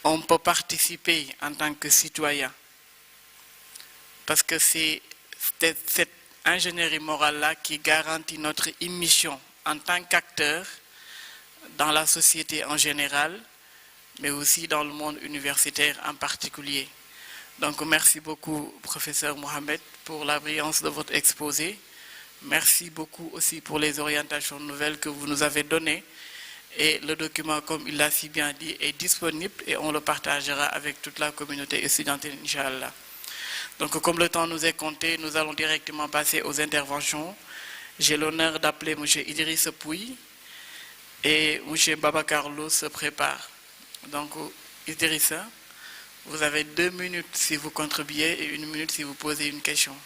on peut participer en tant que citoyen. Parce que c'est cette ingénierie morale-là qui garantit notre émission en tant qu'acteur dans la société en général, mais aussi dans le monde universitaire en particulier. Donc merci beaucoup, professeur Mohamed, pour la brillance de votre exposé. Merci beaucoup aussi pour les orientations nouvelles que vous nous avez données. Et le document, comme il l'a si bien dit, est disponible et on le partagera avec toute la communauté étudiantine, Inch'Allah. Donc comme le temps nous est compté, nous allons directement passer aux interventions. J'ai l'honneur d'appeler M. Idriss Pouy et M. Babacar Lo se prépare. Donc Idrissa, vous avez 2 minutes si vous contribuez et 1 minute si vous posez une question.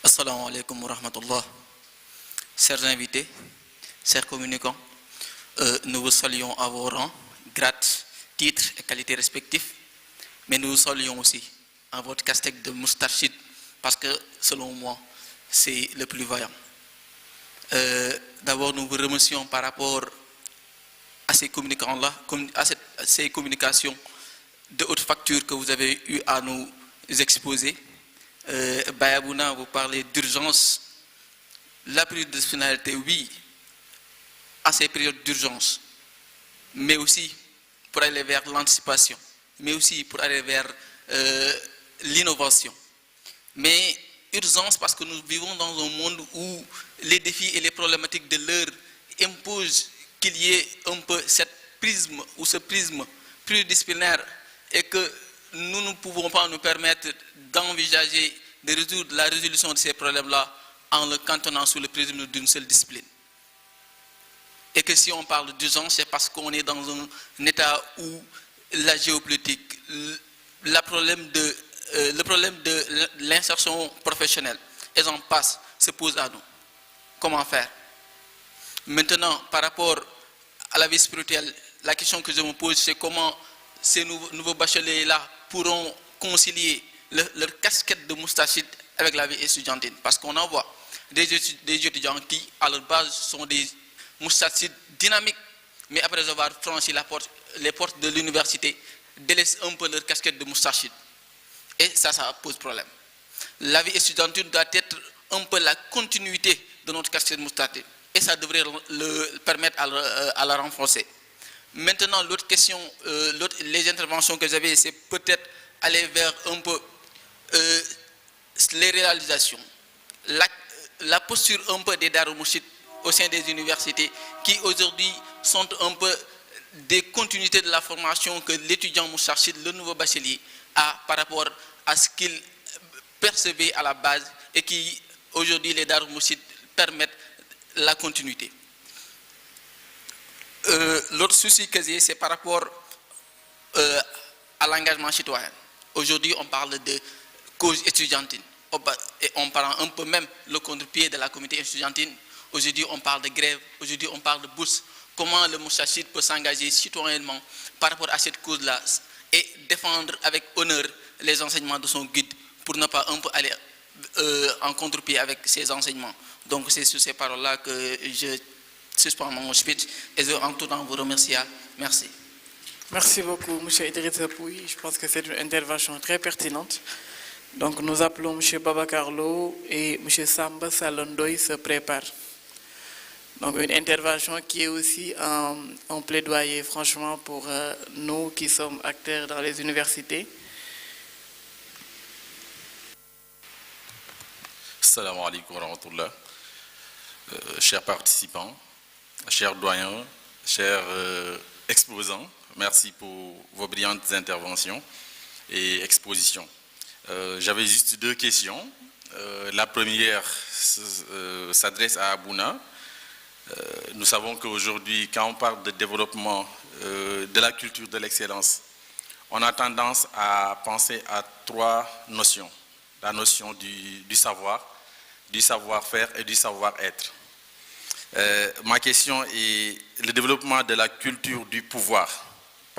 Assalamu alaikum wa rahmatullah. Chers invités, chers communicants, nous vous saluons à vos rangs, grades, titres et qualités respectifs, mais nous vous saluons aussi à votre casquette de moustarchid, parce que selon moi, c'est le plus vaillant. D'abord, nous vous remercions par rapport à ces communicants-là, à ces communications de haute facture que vous avez eu à nous exposer. Bayabouna, vous parlez d'urgence. La pluridisciplinarité, oui, à ces périodes d'urgence, mais aussi pour aller vers l'anticipation, mais aussi pour aller vers l'innovation. Mais urgence parce que nous vivons dans un monde où les défis et les problématiques de l'heure imposent qu'il y ait un peu ce prisme pluridisciplinaire et que nous ne pouvons pas nous permettre d'envisager de résoudre la résolution de ces problèmes-là en le cantonnant sous le prisme d'une seule discipline. Et que si on parle d'urgence, c'est parce qu'on est dans un état où la géopolitique, le problème de l'insertion professionnelle, et j'en passe, se pose à nous. Comment faire? Maintenant, par rapport à la vie spirituelle, la question que je me pose, c'est comment ces nouveaux bacheliers-là pourront concilier leur casquette de moustachide avec la vie étudiantine. Parce qu'on en voit des étudiants qui, à leur base, sont des moustachides dynamiques, mais après avoir franchi les portes de l'université, délaissent un peu leur casquette de moustachide. Et ça pose problème. La vie étudiantine doit être un peu la continuité de notre casquette moustachide. Et ça devrait le permettre à la renforcer. Maintenant, l'autre question, les interventions que j'avais, c'est peut-être aller vers un peu les réalisations. La posture un peu des Darou-Mourchid au sein des universités qui aujourd'hui sont un peu des continuités de la formation que l'étudiant moustarchid, le nouveau bachelier, a par rapport à ce qu'il percevait à la base et qui aujourd'hui les Darou-Mourchid permettent la continuité. L'autre souci que j'ai, c'est par rapport à l'engagement citoyen. Aujourd'hui, on parle de cause étudiantine. Et on parle un peu même le contre-pied de la communauté étudiantine. Aujourd'hui, on parle de grève. Aujourd'hui, on parle de bourse. Comment le moustachid peut s'engager citoyennement par rapport à cette cause-là et défendre avec honneur les enseignements de son guide pour ne pas un peu aller en contre-pied avec ses enseignements. Donc, c'est sur ces paroles-là que je suspends mon speech et je en tout temps vous remercie. Merci. Merci beaucoup, M. Idriss Pouy. Je pense que c'est une intervention très pertinente. Donc nous appelons M. Babacar Lo et M. Samba Salondoy se préparent. Donc une intervention qui est aussi un plaidoyer franchement pour nous qui sommes acteurs dans les universités. Assalamu alaikum wa rahmatullah. Chers participants, chers doyens, chers exposants, merci pour vos brillantes interventions et expositions. J'avais juste 2 questions. La première s'adresse à Abouna. Nous savons qu'aujourd'hui, quand on parle de développement de la culture de l'excellence, on a tendance à penser à 3 notions. La notion du savoir, du savoir-faire et du savoir-être. Ma question est le développement de la culture du pouvoir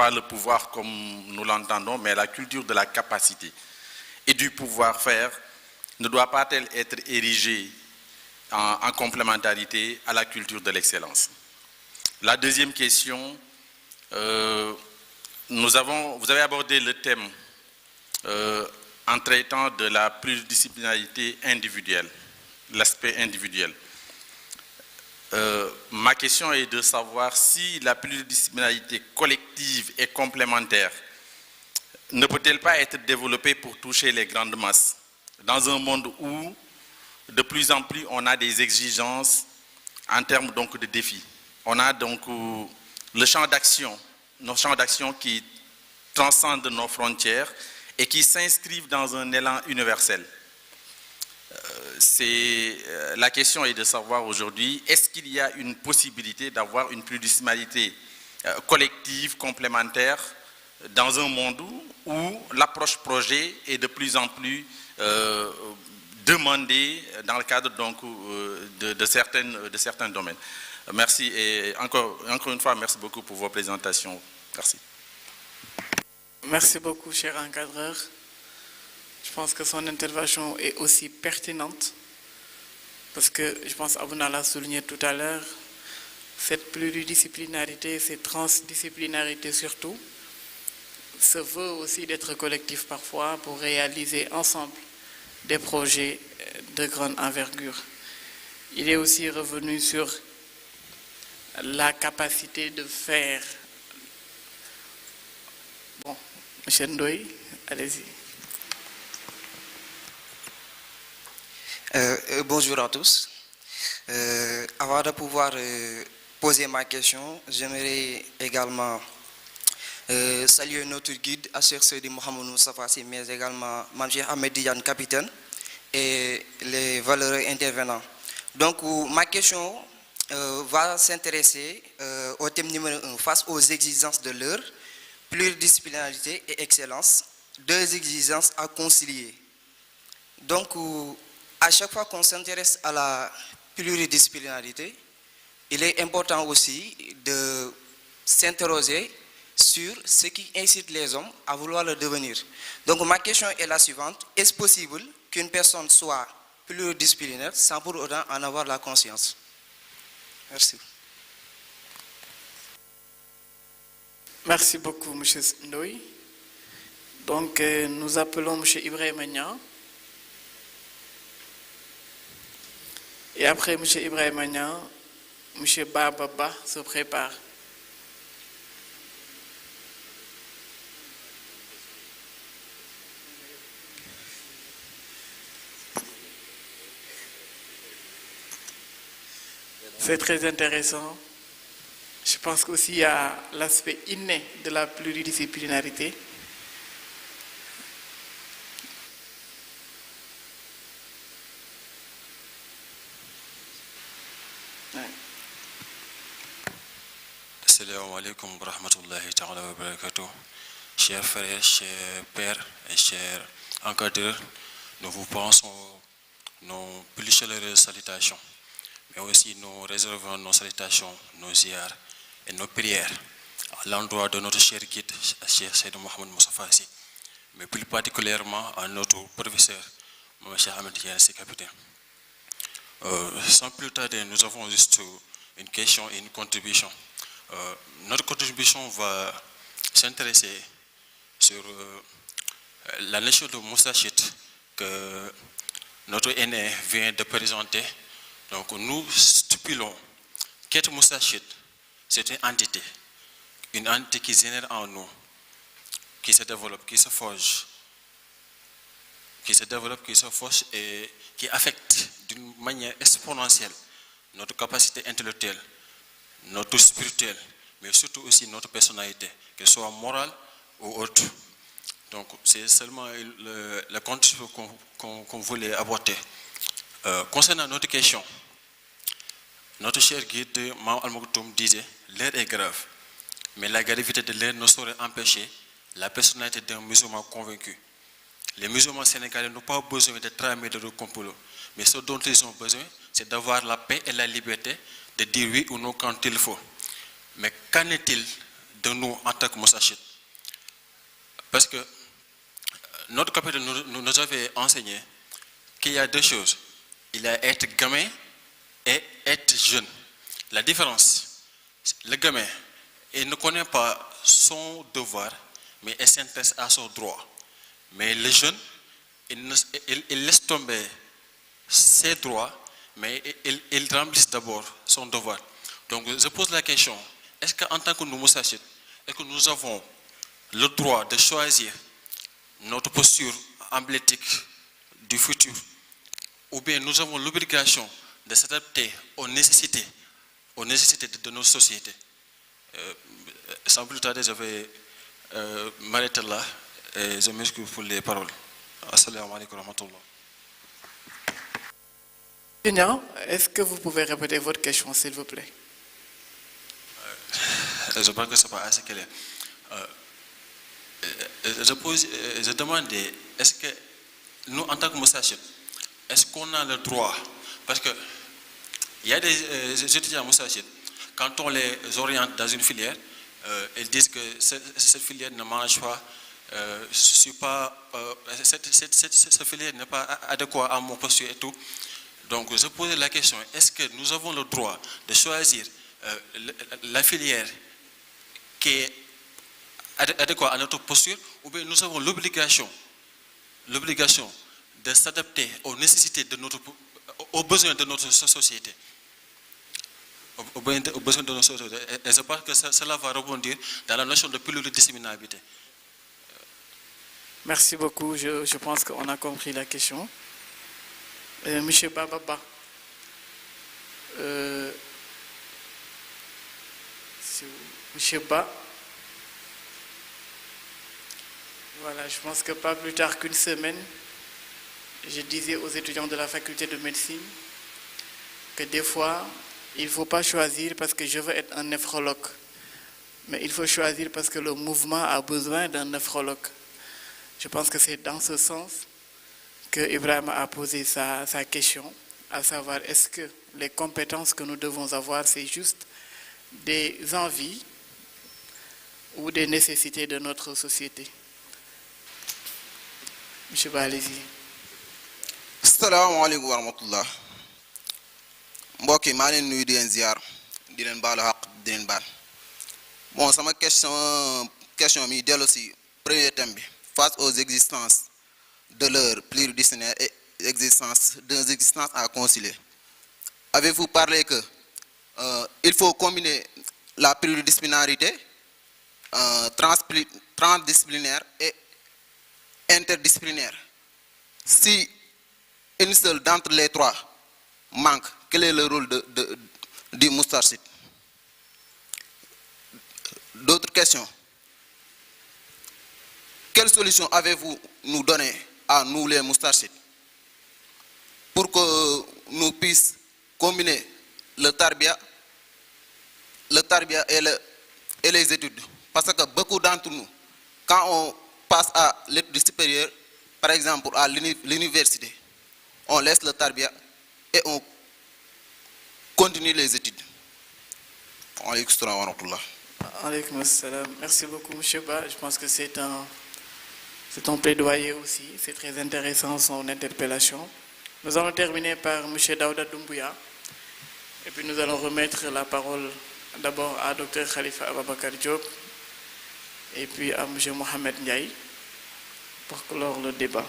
pas le pouvoir comme nous l'entendons, mais la culture de la capacité et du pouvoir-faire ne doit pas-elle être érigée en complémentarité à la culture de l'excellence? La deuxième question, vous avez abordé le thème en traitant de la pluridisciplinarité individuelle, l'aspect individuel. Ma question est de savoir si la pluridisciplinarité collective et complémentaire ne peut-elle pas être développée pour toucher les grandes masses, dans un monde où de plus en plus on a des exigences en termes donc de défis. On a donc le champ d'action, nos champs d'action qui transcendent nos frontières et qui s'inscrivent dans un élan universel. La question est de savoir aujourd'hui, est-ce qu'il y a une possibilité d'avoir une pluridisciplinarité collective, complémentaire, dans un monde où l'approche projet est de plus en plus demandée dans le cadre donc, de certains domaines. Merci et encore une fois, merci beaucoup pour vos présentations. Merci. Merci beaucoup, cher encadreur. Je pense que son intervention est aussi pertinente parce que je pense qu'Abouna l'a souligné tout à l'heure, cette pluridisciplinarité, cette transdisciplinarité surtout, se veut aussi d'être collectif parfois pour réaliser ensemble des projets de grande envergure. Il est aussi revenu sur la capacité de faire. Bon, M. Ndoye, allez-y. Bonjour à tous. Avant de pouvoir poser ma question, j'aimerais également saluer notre guide, Cheikh Seydi Mouhamadou Moustapha Sy, mais également Mamcheikh Ahmed Tidiane, capitaine, et les valeureux intervenants. Donc, ma question va s'intéresser au thème numéro 1, face aux exigences de l'heure, pluridisciplinarité et excellence, deux exigences à concilier. Donc, à chaque fois qu'on s'intéresse à la pluridisciplinarité, il est important aussi de s'interroger sur ce qui incite les hommes à vouloir le devenir. Donc ma question est la suivante, est-ce possible qu'une personne soit pluridisciplinaire sans pour autant en avoir la conscience? Merci. Merci beaucoup, M. Ndoye. Donc nous appelons M. Ibrahim Niang. Et après M. Ibrahim Niang, M. Baba se prépare. C'est très intéressant. Je pense qu'aussi il y a l'aspect inné de la pluridisciplinarité. Assalamu alaikum wa rahmatullahi ta'ala wa barakatuh. Chers frères, chers pères et chers encadreurs, nous vous pensons nos plus chaleureuses salutations, mais aussi nous réservons nos salutations, nos ziars et nos prières à l'endroit de notre cher guide, Cheikh Seydi Mouhamadou Moustapha Sy, mais plus particulièrement à notre professeur, Cheikh Ahmed Tidiane Sy, capitaine. Sans plus tarder, nous avons juste une question et une contribution. Notre contribution va s'intéresser sur la notion de Moustachid que notre aîné vient de présenter. Donc nous stipulons qu'être Moustachid, c'est une entité qui génère en nous, qui se développe, qui se forge, et qui affecte d'une manière exponentielle notre capacité intellectuelle, notre spirituel, mais surtout aussi notre personnalité, qu'elle soit morale ou autre. Donc c'est seulement la contribution qu'on voulait aborder. Concernant notre question, notre cher guide Mame Al-Maktoum disait « L'heure est grave, mais la gravité de l'heure ne saurait empêcher la personnalité d'un musulman convaincu. Les musulmans sénégalais n'ont pas besoin de tramer de complot, mais ce dont ils ont besoin, c'est d'avoir la paix et la liberté de dire oui ou non quand il faut. Mais qu'en est-il de nous en tant que Moussachid. Parce que notre capitaine nous avait enseigné qu'il y a deux choses. Il y a être gamin et être jeune. La différence, le gamin, il ne connaît pas son devoir, mais il s'intéresse à son droit. Mais le jeune, il laisse tomber ses droits, mais il remplisse d'abord son devoir. Donc je pose la question, est-ce qu'en tant que nous Moussachid, est-ce que nous avons le droit de choisir notre posture emblématique du futur, ou bien nous avons l'obligation de s'adapter aux nécessités de nos sociétés? Sans plus tarder, je vais m'arrêter là et je m'excuse pour les paroles. Assalamu alaikum wa rahmatullah. Étudiant, est-ce que vous pouvez répéter votre question, s'il vous plaît? Je pense que ce n'est pas assez clair. Je demande, est-ce que nous, en tant que Moussachid, est-ce qu'on a le droit? Parce qu'il y a des étudiants Moussachid, quand on les oriente dans une filière, ils disent que cette filière ne mange pas, cette filière n'est pas adéquate à mon posture et tout. Donc je pose la question, est-ce que nous avons le droit de choisir la filière qui est adéquate à notre posture, ou bien nous avons l'obligation de s'adapter aux nécessités de aux besoins de notre société? Aux besoins de notre société. Et je pense que cela va rebondir dans la notion de pluridisciplinarité. Merci beaucoup, je pense qu'on a compris la question. Monsieur Bababa, Monsieur Ba, voilà, je pense que pas plus tard qu'une semaine, je disais aux étudiants de la faculté de médecine que des fois, il ne faut pas choisir parce que je veux être un néphrologue, mais il faut choisir parce que le mouvement a besoin d'un néphrologue. Je pense que c'est dans ce sens que Ibrahim a posé sa question, à savoir est-ce que les compétences que nous devons avoir, c'est juste des envies ou des nécessités de notre société. Monsieur Ba, allez-y. Assalamu alaikum wa rahmatullah. Mbokk yi maa leen nuyu di leen ziar di leen baalu xaq di leen baal. Bon, sama question mi dellu si premier thème bi, face aux existences de l'heure pluridisciplinaire et deux existences à concilier. Avez-vous parlé que il faut combiner la pluridisciplinarité transdisciplinaire et interdisciplinaire? Si une seule d'entre les trois manque, quel est le rôle du Moustarchid? D'autres questions? Quelle solution avez-vous nous donné à nous les Moustarchids pour que nous puissions combiner le tarbia et les études? Parce que beaucoup d'entre nous, quand on passe à l'étude supérieure, par exemple à l'université, on laisse le tarbia et on continue les études. Alaykoum salam wa rahmatullah. Alaykoum salam. Merci beaucoup, M. Ba. Je pense que c'est un plaidoyer aussi. C'est très intéressant son interpellation. Nous allons terminer par M. Daouda Doumbouya. Et puis nous allons remettre la parole d'abord à Dr Khalifa Ababakar Diop et puis à M. Mohamed Ndiaye pour clore le débat.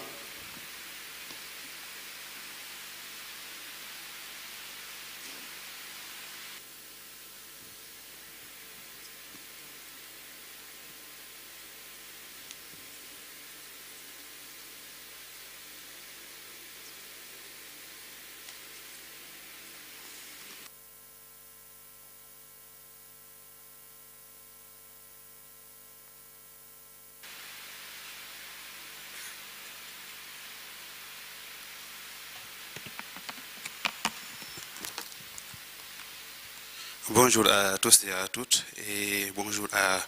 Bonjour à tous et à toutes et bonjour à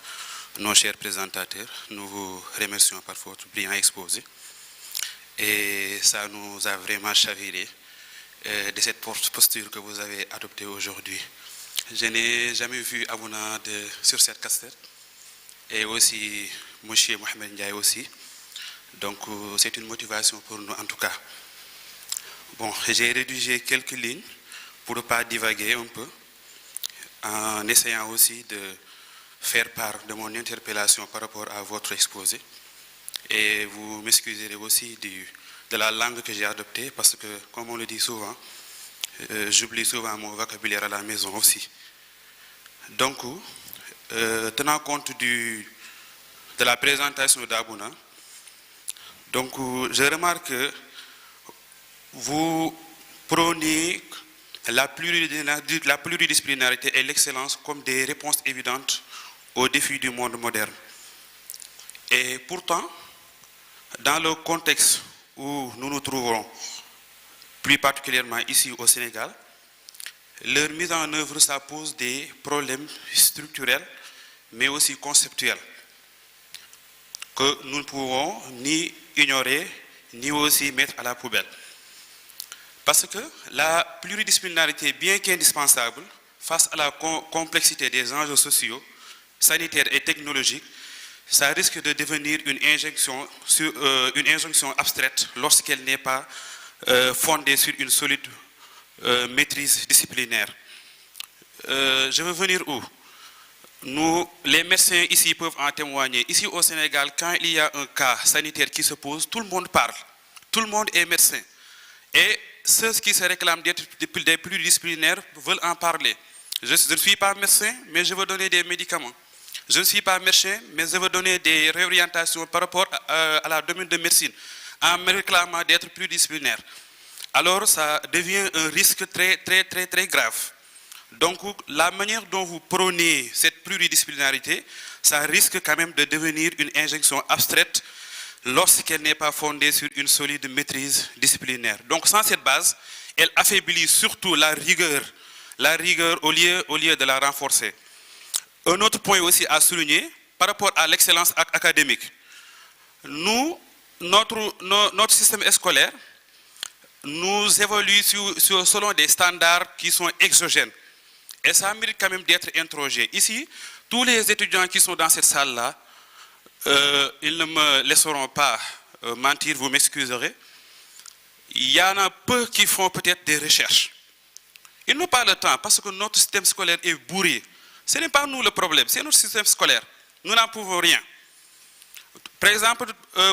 nos chers présentateurs. Nous vous remercions par votre brillant exposé et ça nous a vraiment chaviré de cette posture que vous avez adoptée aujourd'hui. Je n'ai jamais vu Abouna sur cette cassette et aussi M. Mohamed Ndiaye aussi. Donc c'est une motivation pour nous en tout cas. Bon, j'ai rédigé quelques lignes pour ne pas divaguer un peu, en essayant aussi de faire part de mon interpellation par rapport à votre exposé. Et vous m'excuserez aussi de la langue que j'ai adoptée, parce que, comme on le dit souvent, j'oublie souvent mon vocabulaire à la maison aussi. Donc, tenant compte de la présentation d'Abouna, donc je remarque que vous prônez la pluridisciplinarité et l'excellence comme des réponses évidentes aux défis du monde moderne. Et pourtant, dans le contexte où nous nous trouvons, plus particulièrement ici au Sénégal, leur mise en œuvre, ça pose des problèmes structurels, mais aussi conceptuels, que nous ne pouvons ni ignorer, ni aussi mettre à la poubelle. Parce que la pluridisciplinarité, bien qu'indispensable, face à la complexité des enjeux sociaux, sanitaires et technologiques, ça risque de devenir une injonction abstraite lorsqu'elle n'est pas fondée sur une solide maîtrise disciplinaire. Je veux venir où? Nous, les médecins ici peuvent en témoigner. Ici au Sénégal, quand il y a un cas sanitaire qui se pose, tout le monde parle. Tout le monde est médecin. Et ceux qui se réclament d'être des pluridisciplinaires veulent en parler. Je ne suis pas médecin, mais je veux donner des médicaments. Je ne suis pas médecin, mais je veux donner des réorientations par rapport à la domaine de médecine, en me réclamant d'être pluridisciplinaire. Alors, ça devient un risque très grave. Donc, la manière dont vous prônez cette pluridisciplinarité, ça risque quand même de devenir une injonction abstraite lorsqu'elle n'est pas fondée sur une solide maîtrise disciplinaire. Donc, sans cette base, elle affaiblit surtout la rigueur au lieu de la renforcer. Un autre point aussi à souligner, par rapport à l'excellence académique. Nous, notre système scolaire nous évolue selon des standards qui sont exogènes. Et ça mérite quand même d'être interrogé. Ici, tous les étudiants qui sont dans cette salle-là, ils ne me laisseront pas mentir, vous m'excuserez. Il y en a peu qui font peut-être des recherches. Ils n'ont pas le temps parce que notre système scolaire est bourré. Ce n'est pas nous le problème, c'est notre système scolaire. Nous n'en pouvons rien. Par exemple,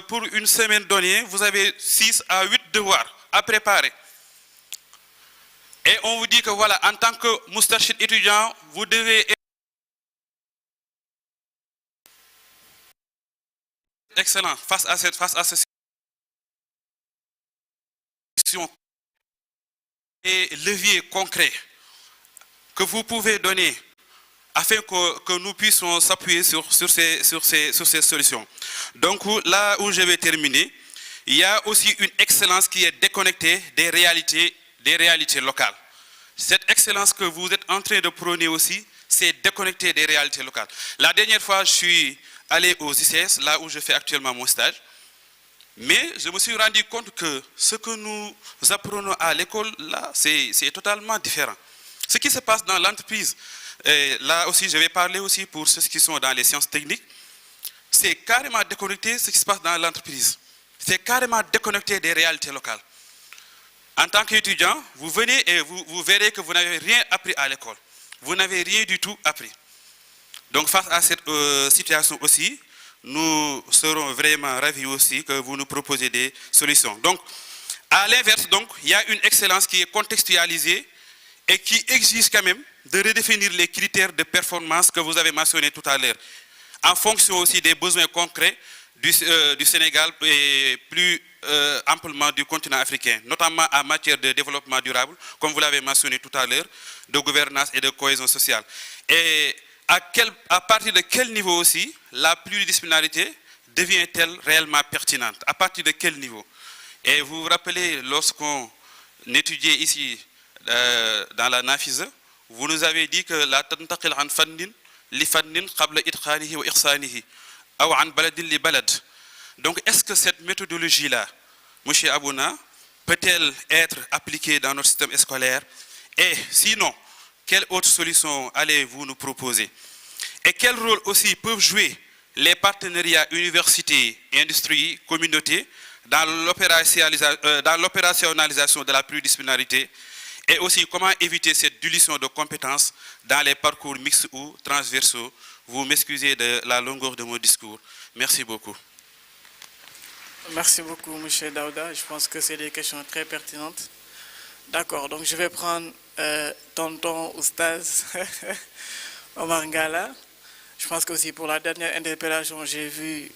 pour une semaine donnée, vous avez 6 à 8 devoirs à préparer. Et on vous dit que voilà, en tant que moustarchid étudiant, vous devez être excellent face à cette situation et levier concret que vous pouvez donner afin que nous puissions s'appuyer sur ces solutions. Donc là où je vais terminer, il y a aussi une excellence qui est déconnectée des réalités locales. Cette excellence que vous êtes en train de prôner aussi, c'est déconnecté des réalités locales. La dernière fois, je suis allé aux ICS, là où je fais actuellement mon stage, mais je me suis rendu compte que ce que nous apprenons à l'école, là, c'est totalement différent. Ce qui se passe dans l'entreprise, là aussi, je vais parler aussi pour ceux qui sont dans les sciences techniques, c'est carrément déconnecté ce qui se passe dans l'entreprise. C'est carrément déconnecté des réalités locales. En tant qu'étudiant, vous venez et vous verrez que vous n'avez rien appris à l'école. Vous n'avez rien du tout appris. Donc face à cette situation aussi, nous serons vraiment ravis aussi que vous nous proposiez des solutions. Donc, à l'inverse, il y a une excellence qui est contextualisée et qui exige quand même de redéfinir les critères de performance que vous avez mentionnés tout à l'heure, en fonction aussi des besoins concrets du Sénégal et plus amplement du continent africain, notamment en matière de développement durable, comme vous l'avez mentionné tout à l'heure, de gouvernance et de cohésion sociale. Et à partir de quel niveau aussi la pluridisciplinarité devient-elle réellement pertinente? À partir de quel niveau? Et vous vous rappelez, lorsqu'on étudiait ici dans la Nafisa, vous nous avez dit que la tantaqil an fannin li fannin qabla itqanihi wa ihsanihi aw an baladin li balad. Donc est-ce que cette méthodologie-là, M. Abouna, peut-elle être appliquée dans notre système scolaire? Et sinon, quelle autre solution allez-vous nous proposer? Et quel rôle aussi peuvent jouer les partenariats universités, industrie, communauté dans l'opérationnalisation de la pluridisciplinarité et aussi comment éviter cette dilution de compétences dans les parcours mixtes ou transversaux. Vous m'excusez de la longueur de mon discours. Merci beaucoup. Merci beaucoup, M. Daouda. Je pense que c'est des questions très pertinentes. D'accord, donc je vais prendre tonton Oustaz Omar Ngala. Je pense que aussi pour la dernière interpellation, j'ai vu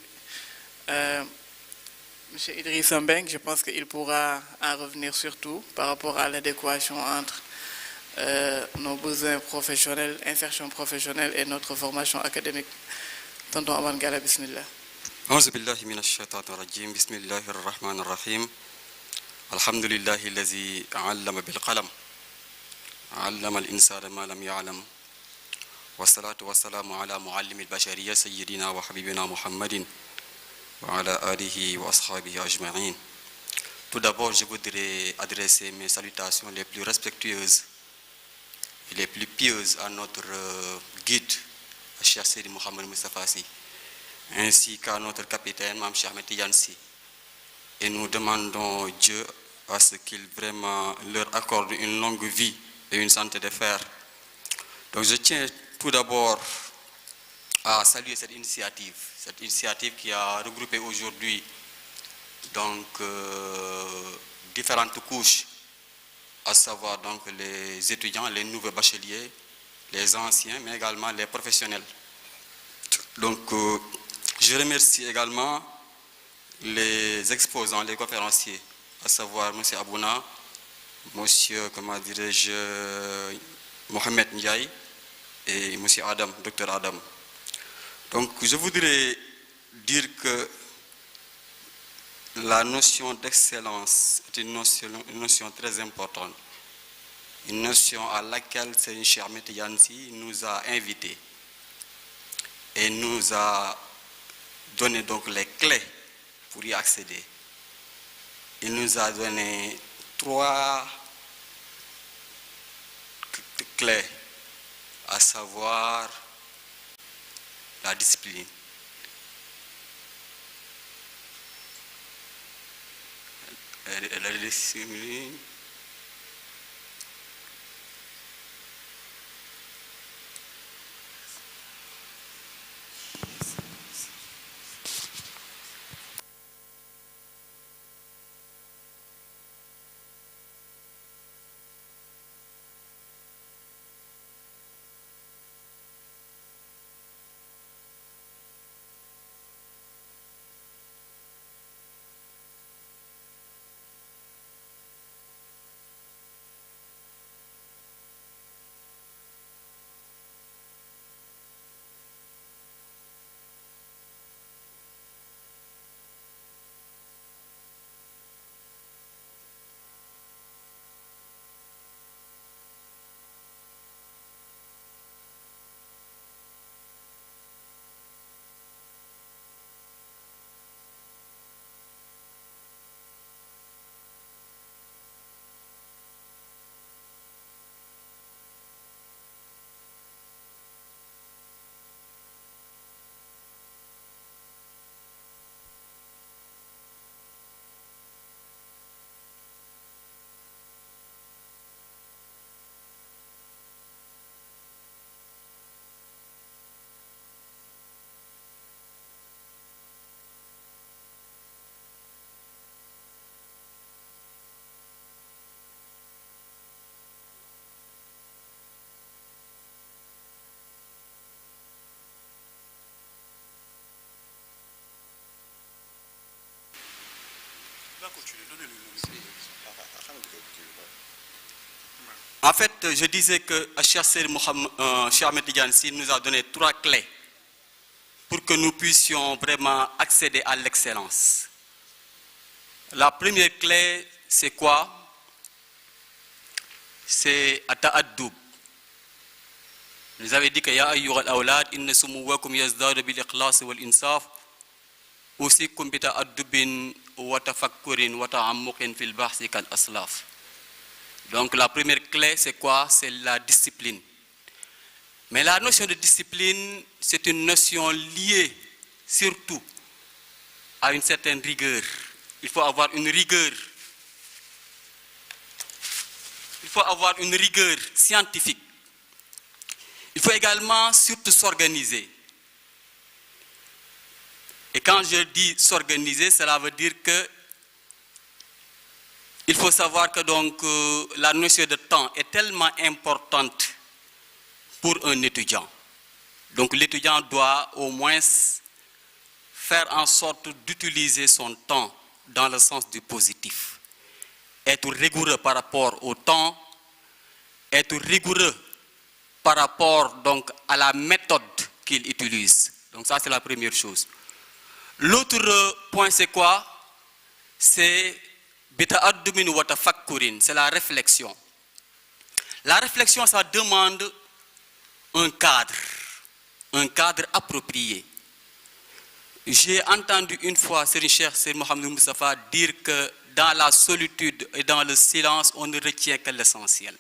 M. Idriss Mbeng. Je pense qu'il pourra en revenir surtout par rapport à l'adéquation entre nos besoins professionnels, insertion professionnelle et notre formation académique. Tonton Omar Ngala, bismillah. أعوذ بالله من الشيطان الرجيم بسم الله الرحمن الرحيم الحمد لله الذي علم بالقلم علم الإنسان ما لم يعلم والصلاة والسلام على معلم البشرية سيدنا وحبيبنا محمد وعلى آله وأصحابه أجمعين. Tout d'abord, je voudrais adresser mes salutations les plus respectueuses et les plus pieuses à notre guide, Cheikh Seydi Mouhamed Moustapha Sy, ainsi qu'à notre capitaine, Mme Cheikh Ahmed Tidiane Sy. Et nous demandons Dieu à ce qu'il vraiment leur accorde une longue vie et une santé de fer. Donc je tiens tout d'abord à saluer cette initiative qui a regroupé aujourd'hui donc différentes couches, à savoir donc les étudiants, les nouveaux bacheliers, les anciens, mais également les professionnels. Donc je remercie également les exposants, les conférenciers, à savoir M. Abouna, M. comment dirais-je, Mohamed Ndiaye et M. Adam, Dr Adam. Donc je voudrais dire que la notion d'excellence est une notion très importante, une notion à laquelle Cheikh Ahmed Tidiane Sy nous a invités et nous a donné donc les clés pour y accéder. Il nous a donné 3 clés, à savoir la discipline, En fait, je disais que Cheikh Ahmed Tidiane Sy nous a donné 3 clés pour que nous puissions vraiment accéder à l'excellence. La première clé, c'est quoi? C'est at-ta'addub. Vous avez dit que ya ayyuhal awlad inna sumuwakum yazdadu bil ikhlas wal insaf usikum bi ta'addubin wa tafakkurin wa ta'ammuqin fil bahthi kal aslaf. Donc la première clé, c'est quoi? C'est la discipline. Mais la notion de discipline, c'est une notion liée surtout à une certaine rigueur. Il faut avoir une rigueur. Il faut avoir une rigueur scientifique. Il faut également surtout s'organiser. Et quand je dis s'organiser, cela veut dire que il faut savoir que donc la notion de temps est tellement importante pour un étudiant. Donc l'étudiant doit au moins faire en sorte d'utiliser son temps dans le sens du positif. Être rigoureux par rapport au temps, être rigoureux par rapport donc à la méthode qu'il utilise. Donc ça c'est la première chose. L'autre point c'est quoi? C'est c'est la réflexion. La réflexion, ça demande un cadre approprié. J'ai entendu une fois Serigne Cheikh Seyd Mouhamadou Moustapha dire que dans la solitude et dans le silence, on ne retient que l'essentiel.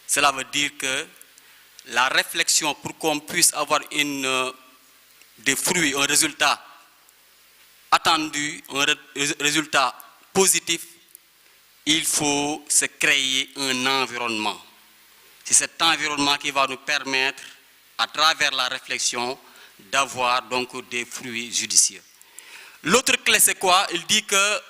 Cela veut dire que la réflexion, pour qu'on puisse avoir des fruits, un résultat attendu, un résultat positif, il faut se créer un environnement. C'est cet environnement qui va nous permettre, à travers la réflexion, d'avoir donc des fruits judicieux. L'autre clé, c'est quoi? Il dit que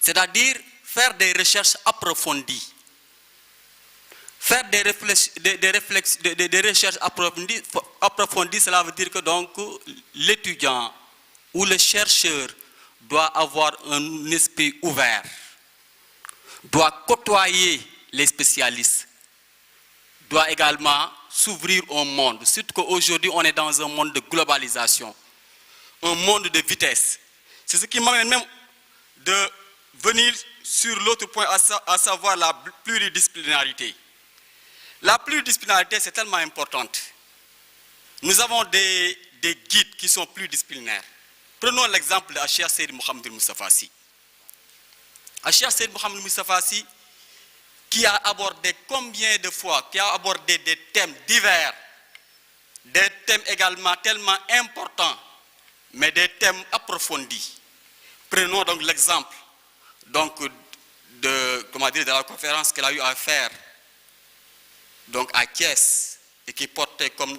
c'est-à-dire faire des recherches approfondies. Faire des recherches approfondies, cela veut dire que donc l'étudiant ou le chercheur doit avoir un esprit ouvert, doit côtoyer les spécialistes, doit également s'ouvrir au monde. Surtout qu'aujourd'hui, on est dans un monde de globalisation, un monde de vitesse. C'est ce qui m'amène même de venir sur l'autre point, à savoir la pluridisciplinarité. La pluridisciplinarité, c'est tellement importante. Nous avons des guides qui sont pluridisciplinaires. Prenons l'exemple de Cheikh Seyd Mouhamadou Moustapha Sy. Cheikh Seyd Mouhamadou Moustapha Sy, qui a abordé combien de fois, qui a abordé des thèmes divers, des thèmes également tellement importants, mais des thèmes approfondis. Prenons donc l'exemple de la conférence qu'elle a eu à faire donc à Thiès, et qui portait comme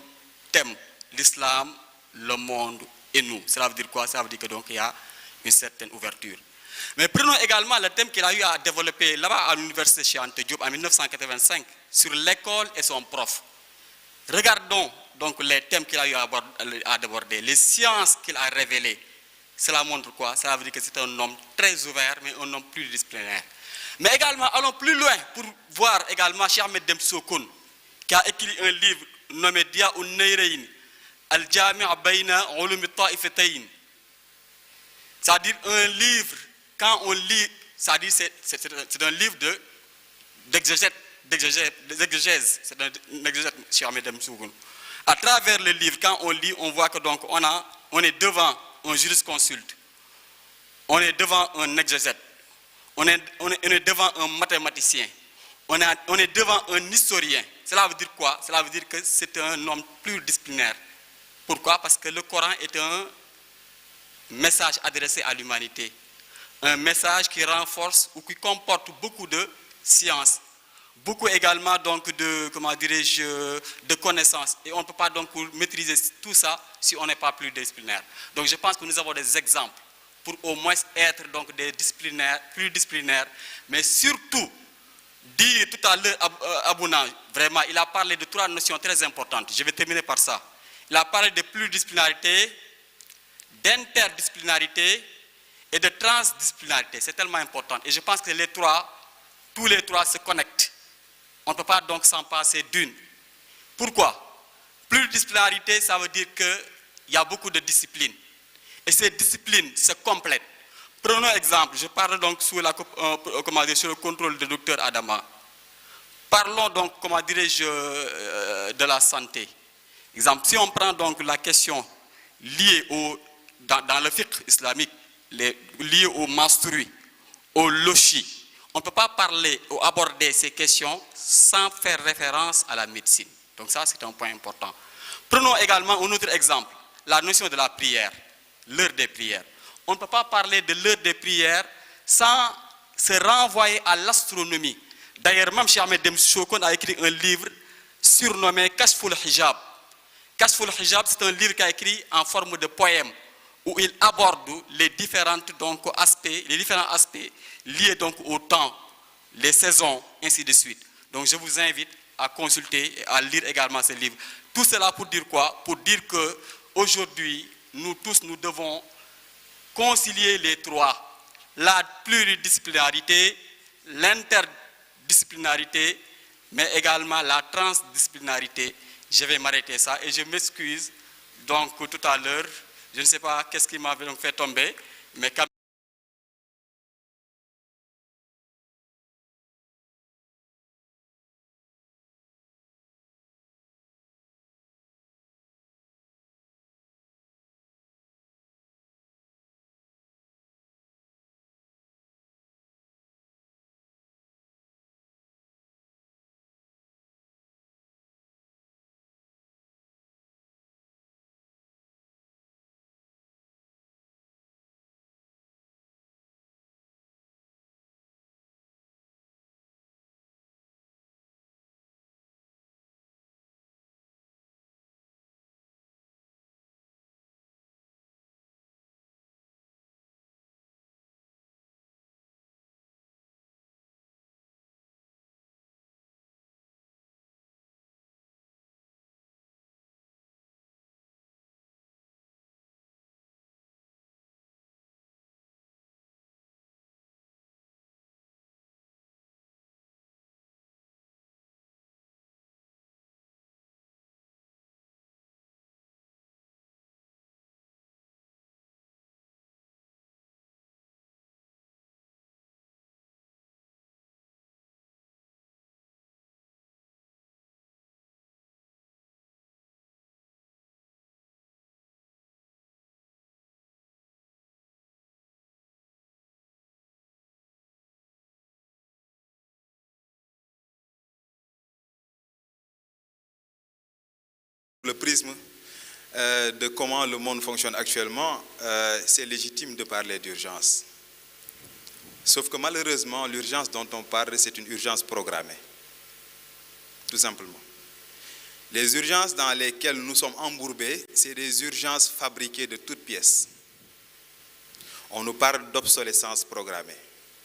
thème l'islam, le monde et nous. Cela veut dire quoi? Ça veut dire que donc il y a une certaine ouverture. Mais prenons également le thème qu'il a eu à développer là-bas à l'université Cheikh Anta Diop en 1985 sur l'école et son prof. Regardons donc les thèmes qu'il a eu à aborder, les sciences qu'il a révélées. Cela montre quoi? Cela veut dire que c'est un homme très ouvert, mais un homme pluridisciplinaire. Mais également, allons plus loin pour voir également Cheikh Ahmed Dem Sokone, qui a écrit un livre nommé Diya'un Nayrayn, Al-Jami' Bayna Ulum Ta'ifatayn. C'est-à-dire un livre, quand on lit, c'est-à-dire c'est un livre d'exégèse, c'est un exégèse Cheikh Ahmed Dem Sokone. À travers le livre, quand on lit, on voit que donc on est devant un jurisconsulte, on est devant un exégète, on est devant un mathématicien, on est devant un historien. Cela veut dire quoi? Cela veut dire que c'est un homme pluridisciplinaire. Pourquoi? Parce que le Coran est un message adressé à l'humanité. Un message qui renforce ou qui comporte beaucoup de sciences, beaucoup également donc de connaissances. Et on ne peut pas donc maîtriser tout ça si on n'est pas pluridisciplinaire. Donc je pense que nous avons des exemples pour au moins être donc des pluridisciplinaires, mais surtout dire tout à l'heure Abouna, vraiment, il a parlé de 3 notions très importantes. Je vais terminer par ça. Il a parlé de pluridisciplinarité, d'interdisciplinarité et de transdisciplinarité. C'est tellement important. Et je pense que tous les trois se connectent. On ne peut pas donc s'en passer d'une. Pourquoi? Pluridisciplinarité, ça veut dire qu'il y a beaucoup de disciplines. Et ces disciplines se complètent. Prenons exemple, je parle donc sur le contrôle du docteur Adama. Parlons donc, de la santé. Exemple, si on prend donc la question liée dans le fiqh islamique, liée au menstrues, au lochi, on ne peut pas parler ou aborder ces questions sans faire référence à la médecine. Donc ça, c'est un point important. Prenons également un autre exemple, la notion de la prière, l'heure des prières. On ne peut pas parler de l'heure des prières sans se renvoyer à l'astronomie. D'ailleurs, même Cheikh Ahmed Dem Chokon a écrit un livre surnommé Kashful Hijab. Kashful Hijab, c'est un livre qu'il a écrit en forme de poème, où il aborde les différents aspects liés donc au temps, les saisons, ainsi de suite. Donc je vous invite à consulter et à lire également ce livre. Tout cela pour dire quoi? Pour dire qu'aujourd'hui, nous tous, nous devons concilier les trois. La pluridisciplinarité, l'interdisciplinarité, mais également la transdisciplinarité. Je vais m'arrêter ça et je m'excuse donc tout à l'heure. Je ne sais pas qu'est-ce qui m'a fait tomber, mais quand le prisme de comment le monde fonctionne actuellement, c'est légitime de parler d'urgence. Sauf que malheureusement, l'urgence dont on parle, c'est une urgence programmée. Tout simplement. Les urgences dans lesquelles nous sommes embourbés, c'est des urgences fabriquées de toutes pièces. On nous parle d'obsolescence programmée.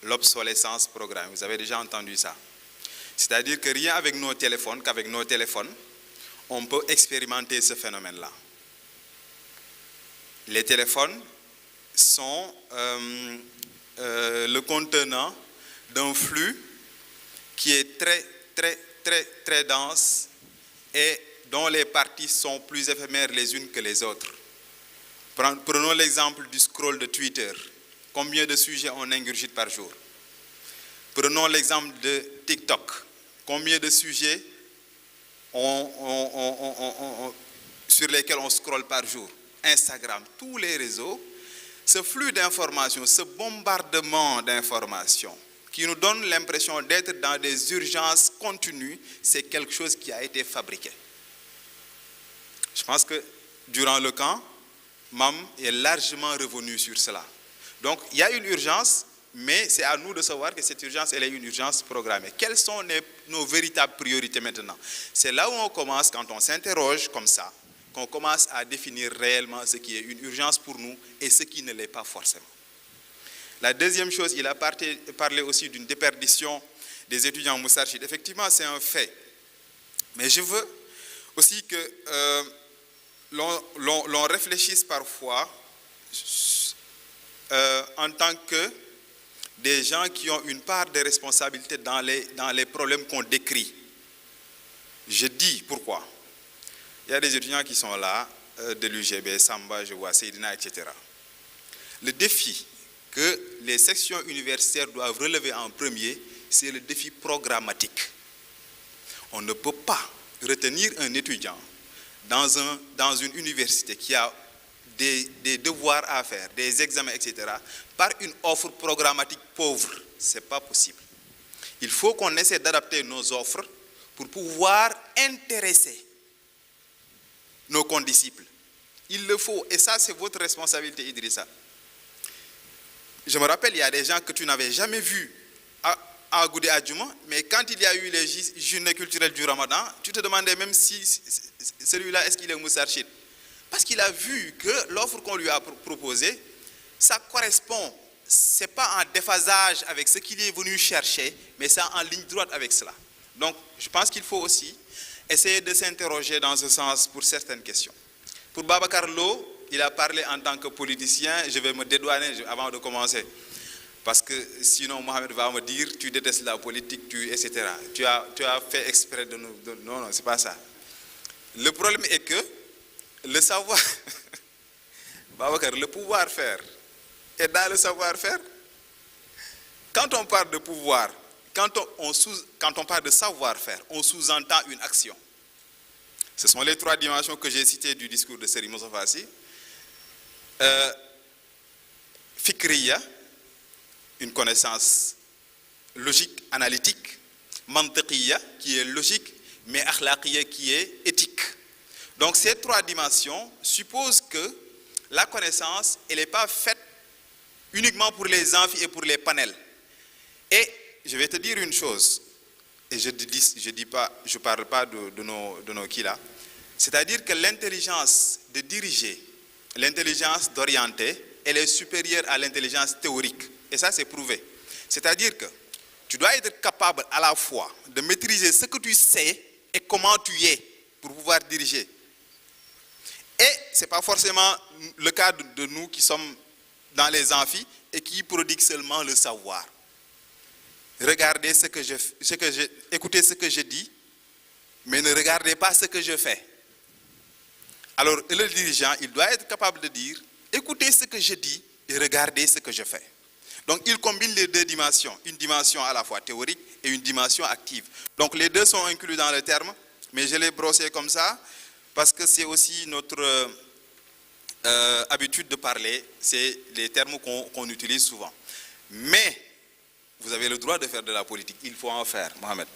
L'obsolescence programmée, vous avez déjà entendu ça. C'est-à-dire que rien avec nos téléphones, qu'avec nos téléphones, on peut expérimenter ce phénomène-là. Les téléphones sont le contenant d'un flux qui est très dense et dont les parties sont plus éphémères les unes que les autres. Prenons l'exemple du scroll de Twitter. Combien de sujets on ingurgite par jour? Prenons l'exemple de TikTok. Combien de sujets sur lesquels on scrolle par jour? Instagram, tous les réseaux, ce flux d'informations, ce bombardement d'informations qui nous donne l'impression d'être dans des urgences continues, c'est quelque chose qui a été fabriqué. Je pense que durant le camp, MAM est largement revenu sur cela. Donc il y a une urgence, mais c'est à nous de savoir que cette urgence, elle est une urgence programmée. Quelles sont nos véritables priorités maintenant? C'est là où on commence, quand on s'interroge comme ça, qu'on commence à définir réellement ce qui est une urgence pour nous et ce qui ne l'est pas forcément. La deuxième chose, il a parlé aussi d'une déperdition des étudiants moustarchides. Effectivement, c'est un fait. Mais je veux aussi que l'on réfléchisse parfois en tant que des gens qui ont une part de responsabilité dans les problèmes qu'on décrit. Je dis pourquoi. Il y a des étudiants qui sont là, de l'UGB, Samba, je vois, Seydina, etc. Le défi que les sections universitaires doivent relever en premier, c'est le défi programmatique. On ne peut pas retenir un étudiant dans une université qui a des devoirs à faire, des examens, etc., par une offre programmatique pauvre. Ce n'est pas possible. Il faut qu'on essaie d'adapter nos offres pour pouvoir intéresser nos condisciples. Il le faut, et ça c'est votre responsabilité, Idrissa. Je me rappelle, il y a des gens que tu n'avais jamais vus à Goudé Adjouma, mais quand il y a eu les journées culturelles du Ramadan, tu te demandais même si celui-là, est-ce qu'il est Moustarchid? Parce qu'il a vu que l'offre qu'on lui a proposée, ça correspond, ce n'est pas en déphasage avec ce qu'il est venu chercher, mais c'est en ligne droite avec cela. Donc, je pense qu'il faut aussi essayer de s'interroger dans ce sens pour certaines questions. Pour Babacar Lo, il a parlé en tant que politicien, je vais me dédouaner avant de commencer. Parce que sinon, Mohamed va me dire, tu détestes la politique, etc. Tu as fait exprès de nous... non, c'est pas ça. Le problème est que le savoir... Babacar, le pouvoir-faire est dans le savoir-faire. Quand on parle de pouvoir, quand on parle de savoir-faire, on sous-entend une action. Ce sont les 3 dimensions que j'ai citées du discours de Serigne Moustapha Sy. Fikriya, une connaissance logique, analytique, mantiqiya, qui est logique, mais akhlaqiya, qui est éthique. Donc ces 3 dimensions supposent que la connaissance, elle n'est pas faite uniquement pour les amphis et pour les panels. Et je vais te dire une chose, et je ne parle pas de nos kila, c'est-à-dire que l'intelligence de diriger, l'intelligence d'orienter, elle est supérieure à l'intelligence théorique. Et ça, c'est prouvé. C'est-à-dire que tu dois être capable à la fois de maîtriser ce que tu sais et comment tu es pour pouvoir diriger. Et ce n'est pas forcément le cas de nous qui sommes dans les amphis et qui prodiguent seulement le savoir. Regardez écoutez ce que je dis, mais ne regardez pas ce que je fais. Alors, le dirigeant, il doit être capable de dire, écoutez ce que je dis et regardez ce que je fais. Donc, il combine les 2 dimensions, une dimension à la fois théorique et une dimension active. Donc, les 2 sont inclus dans le terme, mais je l'ai brossé comme ça, parce que c'est aussi notre habitude de parler, c'est les termes qu'on utilise souvent. Mais, vous avez le droit de faire de la politique, il faut en faire, Mohamed.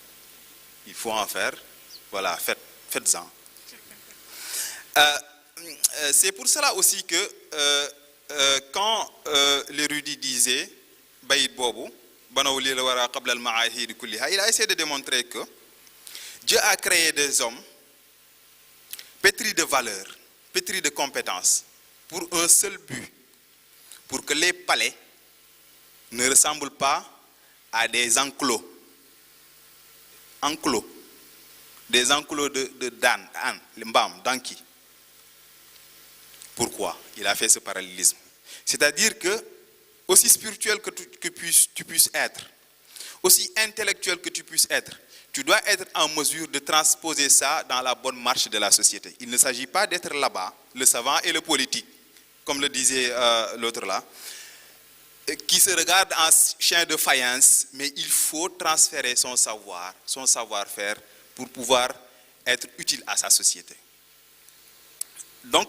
Il faut en faire, voilà, faites-en. C'est pour cela aussi que quand l'érudit disait Bayit Bobu, il a essayé de démontrer que Dieu a créé des hommes pétris de valeurs, pétris de compétences, pour un seul but, pour que les palais ne ressemblent pas à des enclos. Des enclos de Dan, le mbam, danki. Pourquoi il a fait ce parallélisme? C'est-à-dire que, aussi spirituel que tu puisses être, aussi intellectuel que tu puisses être, tu dois être en mesure de transposer ça dans la bonne marche de la société. Il ne s'agit pas d'être là-bas, le savant et le politique, comme le disait l'autre là, qui se regarde en chien de faïence, mais il faut transférer son savoir, son savoir-faire pour pouvoir être utile à sa société. Donc,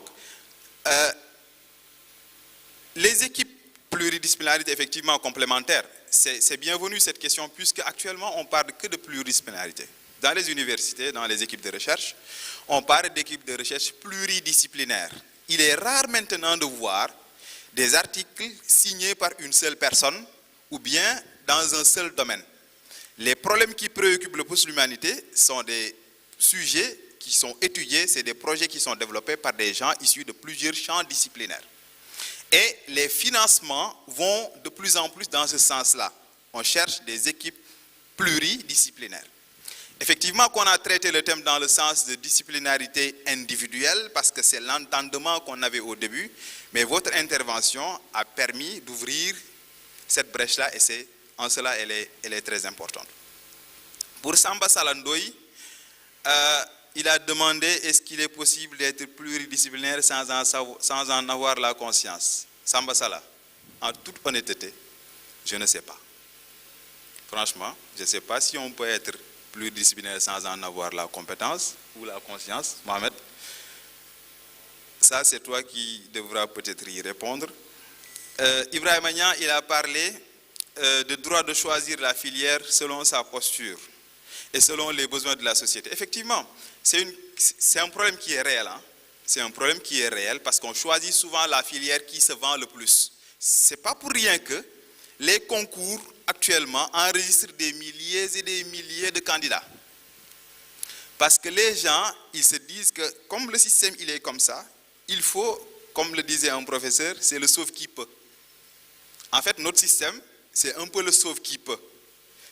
les équipes pluridisciplinarité effectivement complémentaires, c'est bienvenu cette question, puisque actuellement on parle que de pluridisciplinarité. Dans les universités, dans les équipes de recherche, on parle d'équipes de recherche pluridisciplinaires. Il est rare maintenant de voir des articles signés par une seule personne ou bien dans un seul domaine. Les problèmes qui préoccupent le plus l'humanité sont des sujets qui sont étudiés, c'est des projets qui sont développés par des gens issus de plusieurs champs disciplinaires. Et les financements vont de plus en plus dans ce sens-là. On cherche des équipes pluridisciplinaires. Effectivement, qu'on a traité le thème dans le sens de disciplinarité individuelle, parce que c'est l'entendement qu'on avait au début, mais votre intervention a permis d'ouvrir cette brèche-là, et en cela, elle est très importante. Pour Samba Salandoy, il a demandé est-ce qu'il est possible d'être pluridisciplinaire sans en avoir la conscience. Samba Salah, en toute honnêteté, je ne sais pas. Franchement, je ne sais pas si on peut être pluridisciplinaire sans en avoir la compétence ou la conscience. Mohamed, ça c'est toi qui devras peut-être y répondre. Ibrahim Agnan, il a parlé de droit de choisir la filière selon sa posture et selon les besoins de la société. Effectivement, c'est un problème qui est réel. Hein? C'est un problème qui est réel parce qu'on choisit souvent la filière qui se vend le plus. Ce n'est pas pour rien que les concours actuellement enregistrent des milliers et des milliers de candidats. Parce que les gens, ils se disent que comme le système il est comme ça, il faut, comme le disait un professeur, c'est le sauve qui peut. En fait, notre système, c'est un peu le sauve qui peut.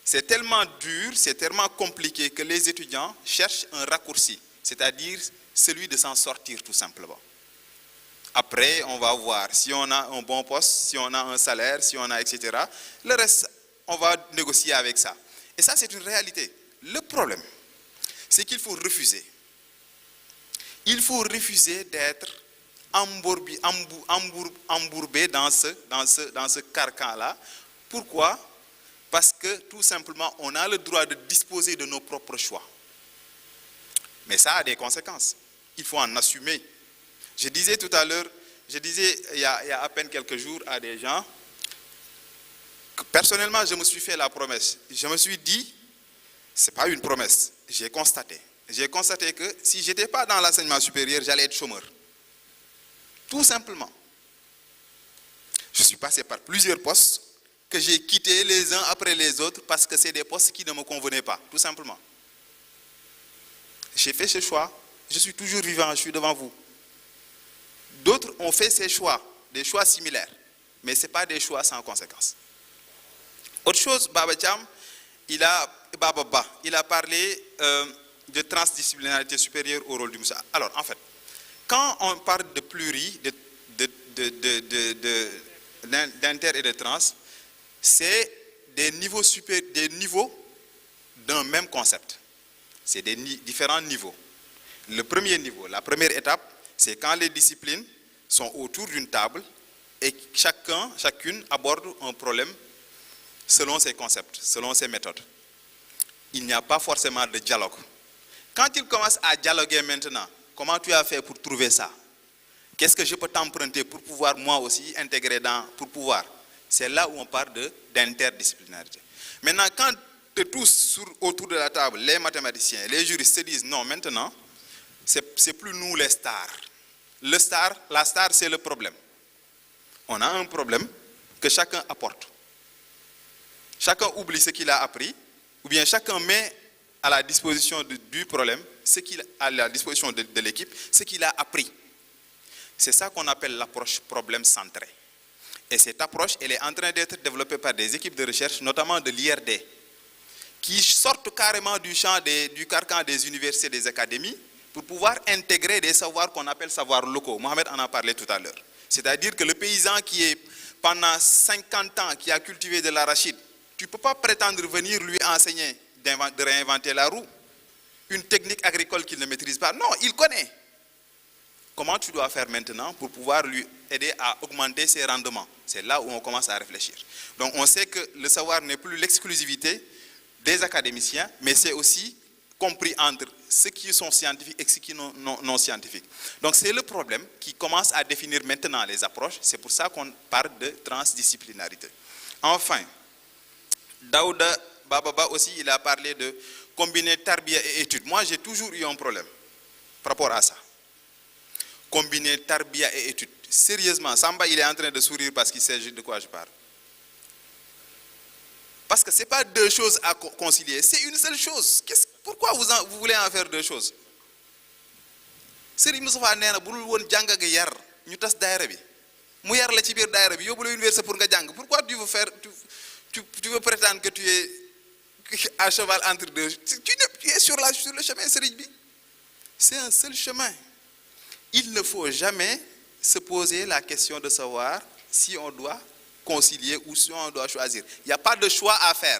C'est tellement dur, c'est tellement compliqué que les étudiants cherchent un raccourci, c'est-à-dire celui de s'en sortir tout simplement. Après, on va voir si on a un bon poste, si on a un salaire, si on a etc. Le reste, on va négocier avec ça. Et ça, c'est une réalité. Le problème, c'est qu'il faut refuser. Il faut refuser d'être embourbé dans ce carcan-là. Pourquoi? Parce que tout simplement, on a le droit de disposer de nos propres choix. Mais ça a des conséquences. Il faut en assumer. Je disais tout à l'heure, il y a à peine quelques jours à des gens, que personnellement, je me suis fait la promesse. Je me suis dit, ce n'est pas une promesse, j'ai constaté. J'ai constaté que si je n'étais pas dans l'enseignement supérieur, j'allais être chômeur. Tout simplement. Je suis passé par plusieurs postes que j'ai quittés les uns après les autres parce que c'est des postes qui ne me convenaient pas, tout simplement. J'ai fait ce choix, je suis toujours vivant, je suis devant vous. D'autres ont fait ces choix, des choix similaires, mais ce n'est pas des choix sans conséquences. Autre chose, Baba Thiam, il a parlé de transdisciplinarité supérieure au rôle du Moussa. Alors, en fait, quand on parle de d'inter et de trans, c'est des niveaux d'un même concept. C'est des différents niveaux. Le premier niveau, la première étape, c'est quand les disciplines sont autour d'une table et chacune aborde un problème selon ses concepts, selon ses méthodes. Il n'y a pas forcément de dialogue. Quand ils commencent à dialoguer maintenant, comment tu as fait pour trouver ça? Qu'est-ce que je peux t'emprunter pour pouvoir moi aussi intégrer pour pouvoir? C'est là où on parle d'interdisciplinarité. Maintenant, quand tous autour de la table, les mathématiciens, les juristes se disent non, maintenant, c'est plus nous les stars. La star, c'est le problème. On a un problème que chacun apporte. Chacun oublie ce qu'il a appris, ou bien chacun met à la disposition du problème, à la disposition de l'équipe, ce qu'il a appris. C'est ça qu'on appelle l'approche problème centrée. Et cette approche, elle est en train d'être développée par des équipes de recherche, notamment de l'IRD, qui sortent carrément du carcan des universités et des académies pour pouvoir intégrer des savoirs qu'on appelle savoirs locaux. Mohamed en a parlé tout à l'heure. C'est-à-dire que le paysan qui est pendant 50 ans, qui a cultivé de l'arachide, tu ne peux pas prétendre venir lui enseigner de réinventer la roue, une technique agricole qu'il ne maîtrise pas. Non, il connaît. Comment tu dois faire maintenant pour pouvoir lui aider à augmenter ses rendements? C'est là où on commence à réfléchir. Donc on sait que le savoir n'est plus l'exclusivité des académiciens, mais c'est aussi compris entre ceux qui sont scientifiques et ceux qui sont non scientifiques. Donc c'est le problème qui commence à définir maintenant les approches. C'est pour ça qu'on parle de transdisciplinarité. Enfin, Daouda Bababa aussi, il a parlé de combiner tarbia et études. Moi, j'ai toujours eu un problème par rapport à ça. Combiner tarbia et études. Sérieusement, Samba, il est en train de sourire parce qu'il sait de quoi je parle. Parce que ce n'est pas deux choses à concilier, c'est une seule chose. Pourquoi vous voulez en faire deux choses? Serigne Moustapha nee na bu dul woon jàng ak yar ñu tas daayira bi mu yar la ci biir daayira bi yóbbu la université pour nga jàng. Pourquoi tu veux prétendre que tu es à cheval entre deux? Tu es sur le chemin, Serigne bi. C'est un seul chemin. Il ne faut jamais se poser la question de savoir si on doit concilier ou si on doit choisir. Il n'y a pas de choix à faire.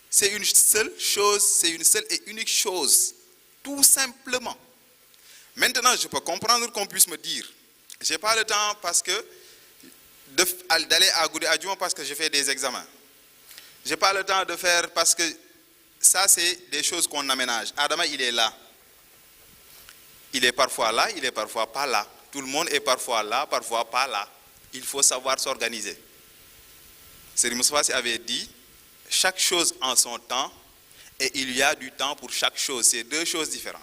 C'est une seule chose, c'est une seule et unique chose. Tout simplement. Maintenant, je peux comprendre qu'on puisse me dire, je n'ai pas le temps parce que d'aller à Goudé Adjouen parce que je fais des examens. Je n'ai pas le temps de faire parce que ça, c'est des choses qu'on aménage. Adama, il est là. Il est parfois là, il est parfois pas là. Tout le monde est parfois là, parfois pas là. Il faut savoir s'organiser. Serigne Moustapha Sy avait dit chaque chose en son temps et il y a du temps pour chaque chose. C'est deux choses différentes.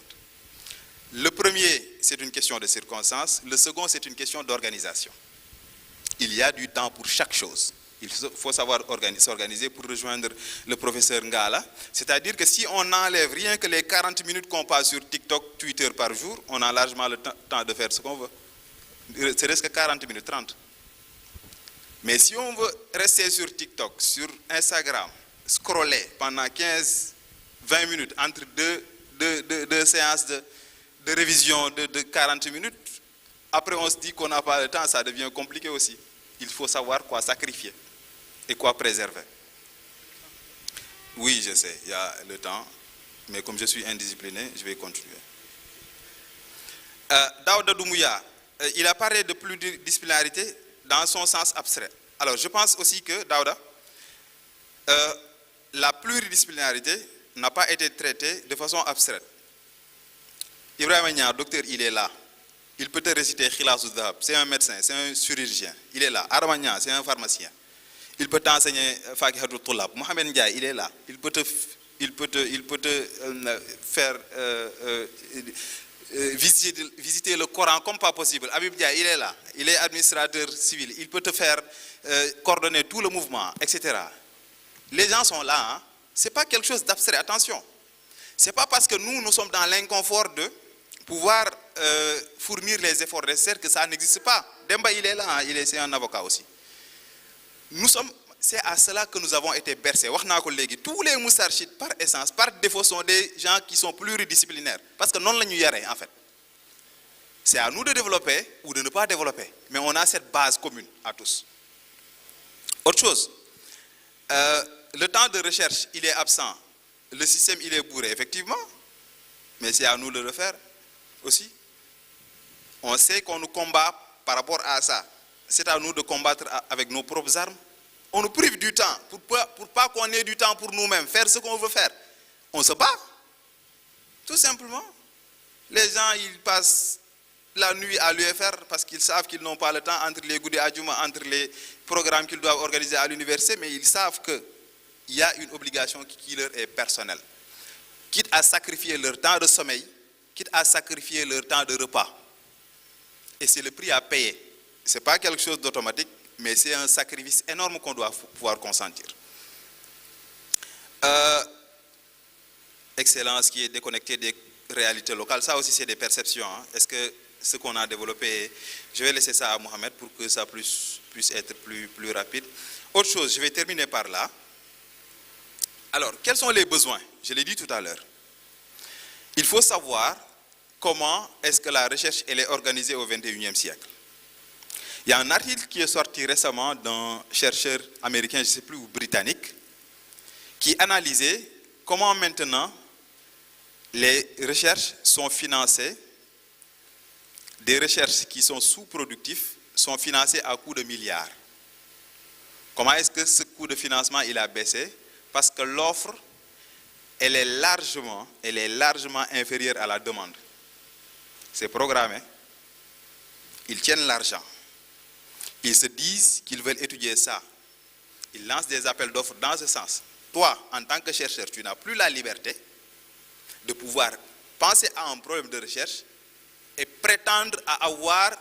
Le premier, c'est une question de circonstance. Le second, c'est une question d'organisation. Il y a du temps pour chaque chose. Il faut savoir s'organiser pour rejoindre le professeur Ngala. C'est-à-dire que si on enlève rien que les 40 minutes qu'on passe sur TikTok, Twitter par jour, on a largement le temps de faire ce qu'on veut. C'est presque 40 minutes, 30. Mais si on veut rester sur TikTok, sur Instagram, scroller pendant 15-20 minutes entre deux séances de révision de 40 minutes, après on se dit qu'on n'a pas le temps, ça devient compliqué aussi. Il faut savoir quoi sacrifier et quoi préserver. Oui, je sais, il y a le temps, mais comme je suis indiscipliné, je vais continuer. Daouda Doumbouya, il a parlé de pluridisciplinarité dans son sens abstrait. Alors, je pense aussi que, Daouda, la pluridisciplinarité n'a pas été traitée de façon abstraite. Ibrahim Nia, docteur, il est là. Il peut te réciter Khilas Zahab, c'est un médecin, c'est un chirurgien, il est là. Armania, c'est un pharmacien. Il peut t'enseigner Fakihatul Tulab. Mohamed Ndiaye, il est là. Il peut te faire visiter le Coran comme pas possible. Habib Ndiaye, il est là. Il est administrateur civil. Il peut te faire coordonner tout le mouvement, etc. Les gens sont là. Hein. Ce n'est pas quelque chose d'abstrait. Attention. Ce n'est pas parce que nous sommes dans l'inconfort de pouvoir fournir les efforts nécessaires que ça n'existe pas. Demba, il est là. Hein. C'est un avocat aussi. C'est à cela que nous avons été bercés. Tous les moustarchites, par essence, par défaut, sont des gens qui sont pluridisciplinaires. Parce que non, en fait. C'est à nous de développer ou de ne pas développer. Mais on a cette base commune à tous. Autre chose, le temps de recherche, il est absent. Le système, il est bourré, effectivement. Mais c'est à nous de le faire aussi. On sait qu'on nous combat par rapport à ça. C'est à nous de combattre avec nos propres armes. On nous prive du temps pour pas qu'on ait du temps pour nous-mêmes, faire ce qu'on veut faire. On se bat, tout simplement. Les gens, ils passent la nuit à l'UFR parce qu'ils savent qu'ils n'ont pas le temps entre les goudis adjumants, entre les programmes qu'ils doivent organiser à l'université, mais ils savent qu'il y a une obligation qui leur est personnelle. Quitte à sacrifier leur temps de sommeil, quitte à sacrifier leur temps de repas. Et c'est le prix à payer. Ce n'est pas quelque chose d'automatique, mais c'est un sacrifice énorme qu'on doit pouvoir consentir. Excellence qui est déconnectée des réalités locales, ça aussi c'est des perceptions. Hein. Est-ce que ce qu'on a développé, je vais laisser ça à Mohamed pour que ça puisse être plus rapide. Autre chose, je vais terminer par là. Alors, quels sont les besoins? Je l'ai dit tout à l'heure. Il faut savoir comment est-ce que la recherche elle est organisée au XXIe siècle. Il y a un article qui est sorti récemment d'un chercheur américain, je ne sais plus, ou britannique, qui analysait comment maintenant les recherches sont financées, des recherches qui sont sous-productives sont financées à coût de milliards. Comment est-ce que ce coût de financement il a baissé? Parce que l'offre, elle est largement inférieure à la demande. C'est programmé. Ils tiennent l'argent. Ils se disent qu'ils veulent étudier ça. Ils lancent des appels d'offres dans ce sens. Toi, en tant que chercheur, tu n'as plus la liberté de pouvoir penser à un problème de recherche et prétendre à avoir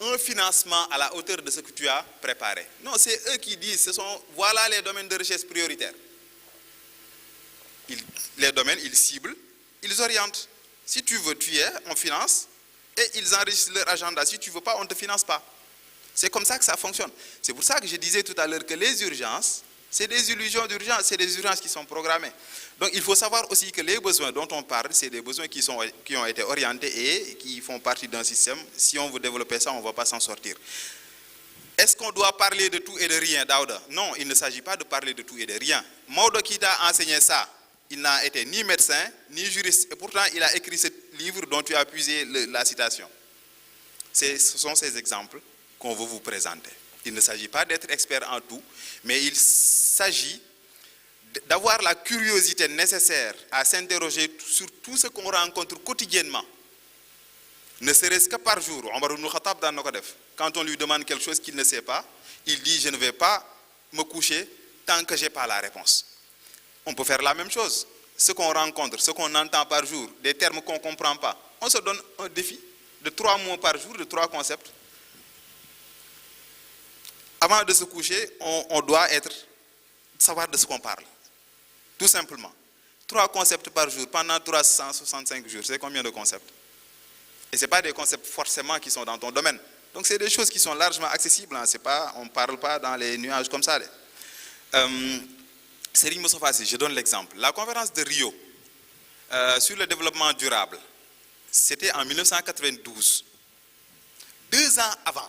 un financement à la hauteur de ce que tu as préparé. Non, c'est eux qui disent, voilà les domaines de recherche prioritaires. Les domaines, ils ciblent, ils orientent. Si tu veux, tu y es, on finance, et ils enregistrent leur agenda. Si tu ne veux pas, on ne te finance pas. C'est comme ça que ça fonctionne. C'est pour ça que je disais tout à l'heure que les urgences, c'est des illusions d'urgence, c'est des urgences qui sont programmées. Donc il faut savoir aussi que les besoins dont on parle, c'est des besoins qui ont été orientés et qui font partie d'un système. Si on veut développer ça, on ne va pas s'en sortir. Est-ce qu'on doit parler de tout et de rien, Daouda? Non, il ne s'agit pas de parler de tout et de rien. Maodo qui t'a enseigné ça, il n'a été ni médecin, ni juriste, et pourtant il a écrit ce livre dont tu as puisé la citation. Ce sont ces exemples qu'on veut vous présenter. Il ne s'agit pas d'être expert en tout, mais il s'agit d'avoir la curiosité nécessaire à s'interroger sur tout ce qu'on rencontre quotidiennement. Ne serait-ce que par jour. Omar ibn Khattab dans Nokodef, quand on lui demande quelque chose qu'il ne sait pas, il dit « je ne vais pas me coucher tant que je n'ai pas la réponse. On peut faire la même chose. Ce qu'on rencontre, ce qu'on entend par jour, des termes qu'on ne comprend pas, on se donne un défi de 3 mots par jour, de 3 concepts. Avant de se coucher, on doit savoir de ce qu'on parle. Tout simplement. 3 concepts par jour pendant 365 jours. C'est combien de concepts? Et ce n'est pas des concepts forcément qui sont dans ton domaine. Donc c'est des choses qui sont largement accessibles. Hein. On ne parle pas dans les nuages comme ça. Serigne Moustapha Sy, je donne l'exemple. La conférence de Rio sur le développement durable, c'était en 1992. 2 ans avant,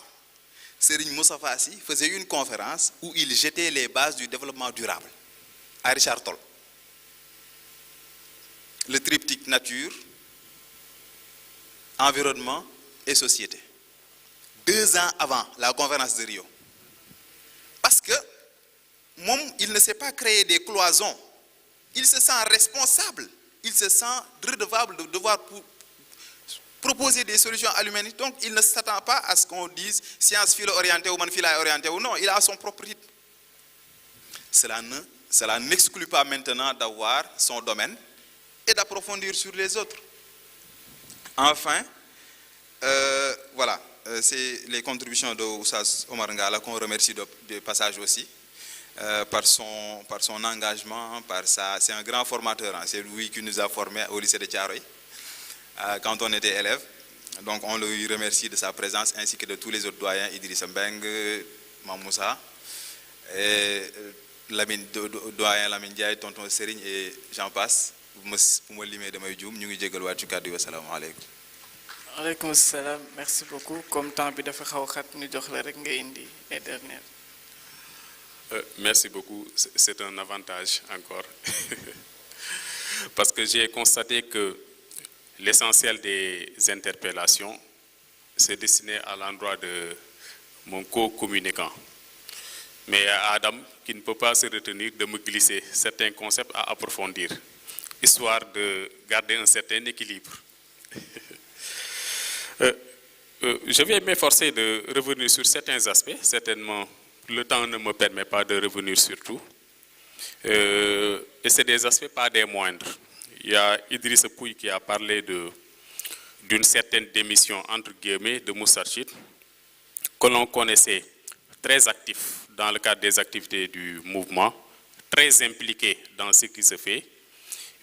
Serigne Moustapha Sy faisait une conférence où il jetait les bases du développement durable à Richard Toll. Le triptyque nature, environnement et société. 2 ans avant la conférence de Rio. Parce que il ne s'est pas créé des cloisons. Il se sent responsable. Il se sent redevable de devoir proposer des solutions à l'humanité. Donc, il ne s'attend pas à ce qu'on dise science philo-orientée ou manphila orientée ou non. Il a son propre rythme. Cela n'exclut pas maintenant d'avoir son domaine et d'approfondir sur les autres. Enfin, voilà, c'est les contributions de Oussas Omar Ngala qu'on remercie de passage aussi. Par son engagement, c'est un grand formateur. Hein. C'est lui qui nous a formés au lycée de Thiaroye quand on était élève. Donc on lui remercie de sa présence ainsi que de tous les autres doyens, Idrissa Mbeng, Mamoussa, et doyen Lamine Diaye, tonton Serigne et j'en passe. Pour me limer de ma djoum, nous ngi jégal waat ci kàddu yi. Assalamu alaykum. Alaykoum salam, merci beaucoup. Comme temps bi dafa xaw xat ñu jox la rek nga indi et dernière. Merci beaucoup, c'est un avantage encore. Parce que j'ai constaté que l'essentiel des interpellations s'est destiné à l'endroit de mon co-communicant. Mais Adam, qui ne peut pas se retenir de me glisser certains concepts à approfondir, histoire de garder un certain équilibre. Je vais m'efforcer de revenir sur certains aspects, certainement. Le temps ne me permet pas de revenir sur tout. Et c'est des aspects pas des moindres. Il y a Idriss Pouy qui a parlé d'une certaine démission, entre guillemets, de Moustarchid, que l'on connaissait très actif dans le cadre des activités du mouvement, très impliqué dans ce qui se fait,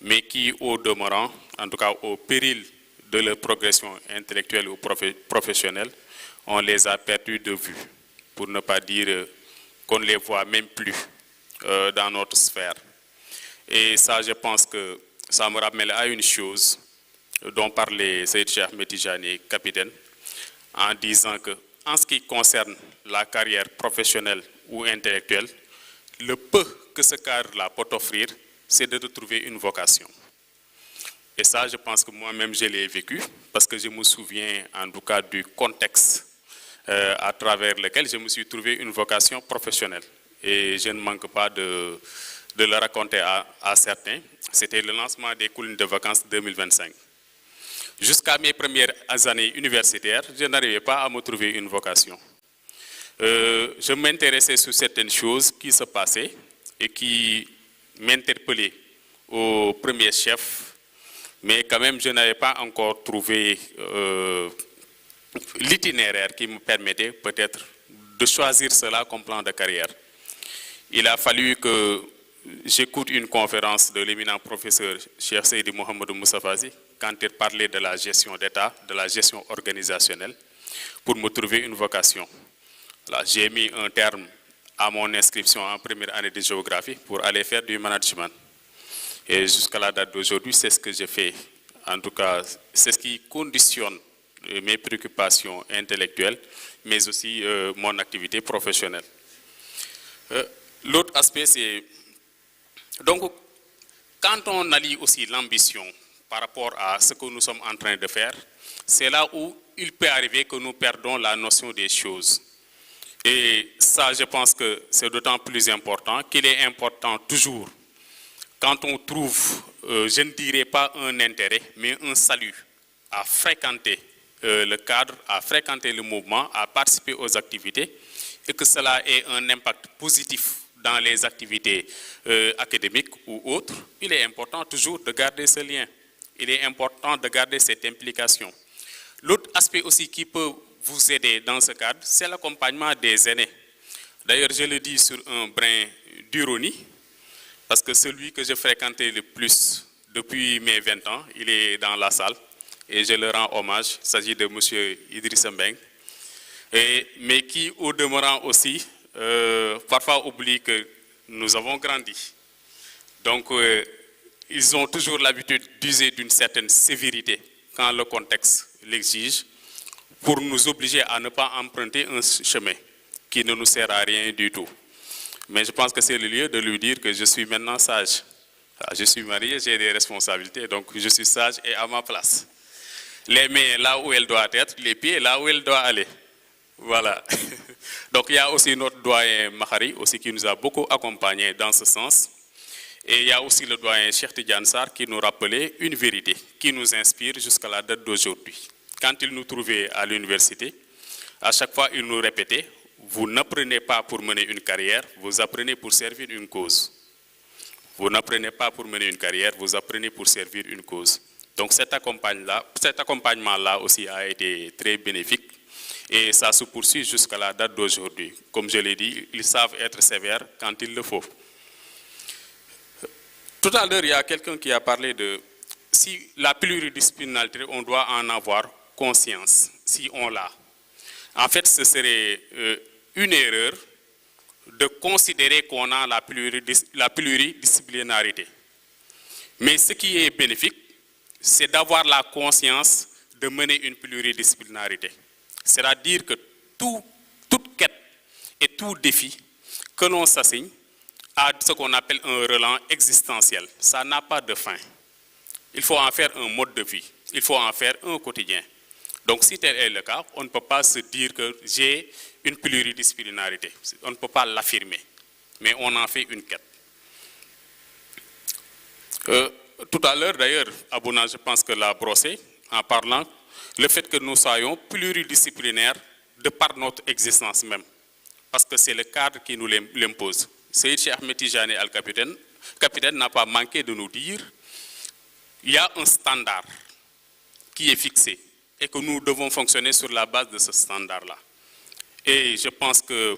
mais qui, au demeurant, en tout cas au péril de leur progression intellectuelle ou professionnelle, on les a perdus de vue, pour ne pas dire qu'on ne les voit même plus dans notre sphère. Et ça, je pense que ça me ramène à une chose dont parlait Seyd Cheikh Metijani, capitaine, en disant que, en ce qui concerne la carrière professionnelle ou intellectuelle, le peu que ce cadre-là peut offrir, c'est de trouver une vocation. Et ça, je pense que moi-même, je l'ai vécu, parce que je me souviens en tout cas du contexte à travers lequel je me suis trouvé une vocation professionnelle. Et je ne manque pas de le raconter à certains. C'était le lancement des colonies de vacances 2025. Jusqu'à mes premières années universitaires, je n'arrivais pas à me trouver une vocation. Je m'intéressais sur certaines choses qui se passaient et qui m'interpellaient au premier chef, mais quand même je n'avais pas encore trouvé l'itinéraire qui me permettait peut-être de choisir cela comme plan de carrière. Il a fallu que j'écoute une conférence de l'éminent professeur Cheikh Seydi Mouhamadou Moustapha Sy quand il parlait de la gestion d'État, de la gestion organisationnelle, pour me trouver une vocation. J'ai mis un terme à mon inscription en première année de géographie pour aller faire du management. Et jusqu'à la date d'aujourd'hui, c'est ce que j'ai fait. En tout cas, c'est ce qui conditionne mes préoccupations intellectuelles, mais aussi mon activité professionnelle. L'autre aspect, c'est... Donc, quand on allie aussi l'ambition par rapport à ce que nous sommes en train de faire, c'est là où il peut arriver que nous perdons la notion des choses. Et ça, je pense que c'est d'autant plus important qu'il est important toujours, quand on trouve, je ne dirais pas un intérêt, mais un salut à fréquenter le cadre, à fréquenter le mouvement, à participer aux activités, et que cela ait un impact positif dans les activités académiques ou autres, il est important toujours de garder ce lien. Il est important de garder cette implication. L'autre aspect aussi qui peut vous aider dans ce cadre, c'est l'accompagnement des aînés. D'ailleurs, je le dis sur un brin d'ironie, parce que celui que je fréquentais le plus depuis mes 20 ans, il est dans la salle, et je le rends hommage. Il s'agit de M. Idrissa Mbeng, mais qui, au demeurant aussi, parfois oublie que nous avons grandi. Donc, ils ont toujours l'habitude d'user d'une certaine sévérité quand le contexte l'exige, pour nous obliger à ne pas emprunter un chemin qui ne nous sert à rien du tout. Mais je pense que c'est le lieu de lui dire que je suis maintenant sage. Je suis marié, j'ai des responsabilités, donc je suis sage et à ma place. Les mains là où elles doivent être, les pieds là où elles doivent aller. Voilà. Donc il y a aussi notre doyen Mahari aussi qui nous a beaucoup accompagnés dans ce sens. Et il y a aussi le doyen Cheikh Tidiane Sarr qui nous rappelait une vérité qui nous inspire jusqu'à la date d'aujourd'hui. Quand il nous trouvait à l'université, à chaque fois il nous répétait, vous n'apprenez pas pour mener une carrière, vous apprenez pour servir une cause. Vous n'apprenez pas pour mener une carrière, vous apprenez pour servir une cause. Donc cet accompagnement-là aussi a été très bénéfique et ça se poursuit jusqu'à la date d'aujourd'hui. Comme je l'ai dit, ils savent être sévères quand il le faut. Tout à l'heure, il y a quelqu'un qui a parlé de si la pluridisciplinarité, on doit en avoir conscience, si on l'a. En fait, ce serait une erreur de considérer qu'on a la pluridisciplinarité. Mais ce qui est bénéfique, c'est d'avoir la conscience de mener une pluridisciplinarité. C'est-à-dire que toute quête et tout défi que l'on s'assigne a ce qu'on appelle un relent existentiel. Ça n'a pas de fin. Il faut en faire un mode de vie. Il faut en faire un quotidien. Donc si tel est le cas, on ne peut pas se dire que j'ai une pluridisciplinarité. On ne peut pas l'affirmer. Mais on en fait une quête. Tout à l'heure, d'ailleurs, Abouna, je pense que l'a brossé en parlant le fait que nous soyons pluridisciplinaires de par notre existence même. Parce que c'est le cadre qui nous l'impose. Seyyid Cheikh Ahmed Tijani Al-Capitaine n'a pas manqué de nous dire il y a un standard qui est fixé et que nous devons fonctionner sur la base de ce standard-là. Et je pense que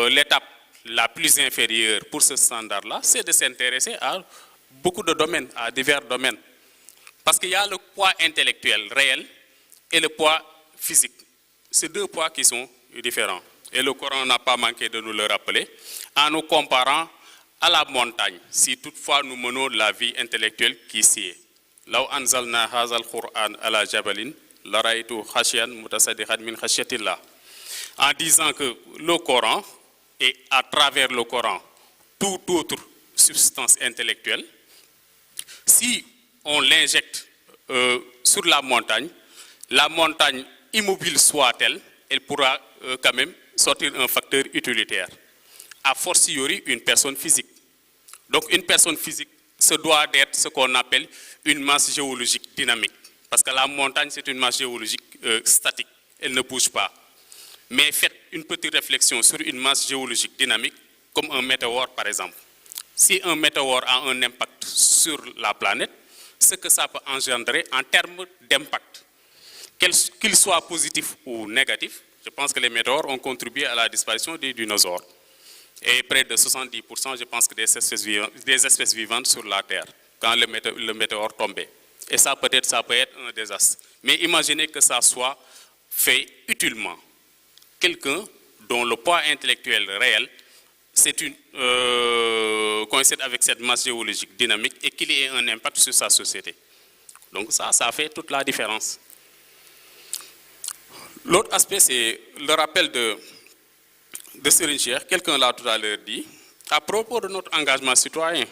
l'étape la plus inférieure pour ce standard-là, c'est de s'intéresser à beaucoup de domaines, à divers domaines. Parce qu'il y a le poids intellectuel réel et le poids physique. C'est deux poids qui sont différents. Et le Coran n'a pas manqué de nous le rappeler en nous comparant à la montagne, si toutefois nous menons la vie intellectuelle qui s'y est. Law anzalna hazal Qur'an ala jabalin, laraitu khashiyan mutasaddiqan min khashyatillah. En disant que le Coran, et à travers le Coran, toute autre substance intellectuelle, si on l'injecte sur la montagne immobile soit-elle, elle pourra quand même sortir un facteur utilitaire. A fortiori, une personne physique. Donc une personne physique se doit d'être ce qu'on appelle une masse géologique dynamique. Parce que la montagne, c'est une masse géologique statique. Elle ne bouge pas. Mais faites une petite réflexion sur une masse géologique dynamique, comme un météore par exemple. Si un météore a un impact sur la planète, ce que ça peut engendrer en termes d'impact, qu'il soit positif ou négatif, je pense que les météores ont contribué à la disparition des dinosaures. Et près de 70%, je pense que des espèces vivantes sur la Terre, quand le météore tombait. Et ça peut être un désastre. Mais imaginez que ça soit fait utilement. Quelqu'un dont le poids intellectuel réel coïncide avec cette masse géologique dynamique et qu'il ait un impact sur sa société. Donc ça fait toute la différence. L'autre aspect, c'est le rappel de Serigne Cheikh. Quelqu'un l'a tout à l'heure dit, à propos de notre engagement citoyen.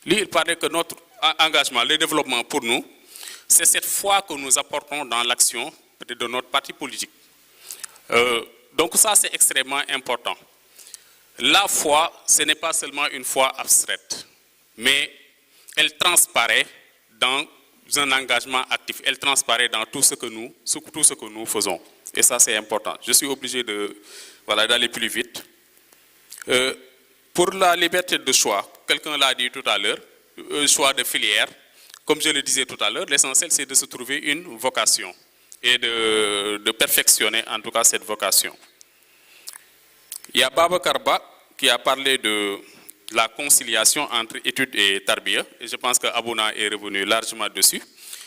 Lui, il parlait que notre engagement, le développement pour nous, c'est cette foi que nous apportons dans l'action de notre parti politique. Donc ça, c'est extrêmement important. La foi, ce n'est pas seulement une foi abstraite, mais elle transparaît dans un engagement actif. Elle transparaît dans tout ce que nous faisons. Et ça, c'est important. Je suis obligé d'aller plus vite. Pour la liberté de choix, quelqu'un l'a dit tout à l'heure, choix de filière, comme je le disais tout à l'heure, l'essentiel c'est de se trouver une vocation et de perfectionner en tout cas cette vocation. Il y a Baba Karba qui a parlé de la conciliation entre études et tarbiya, et je pense que Abouna est revenu largement dessus.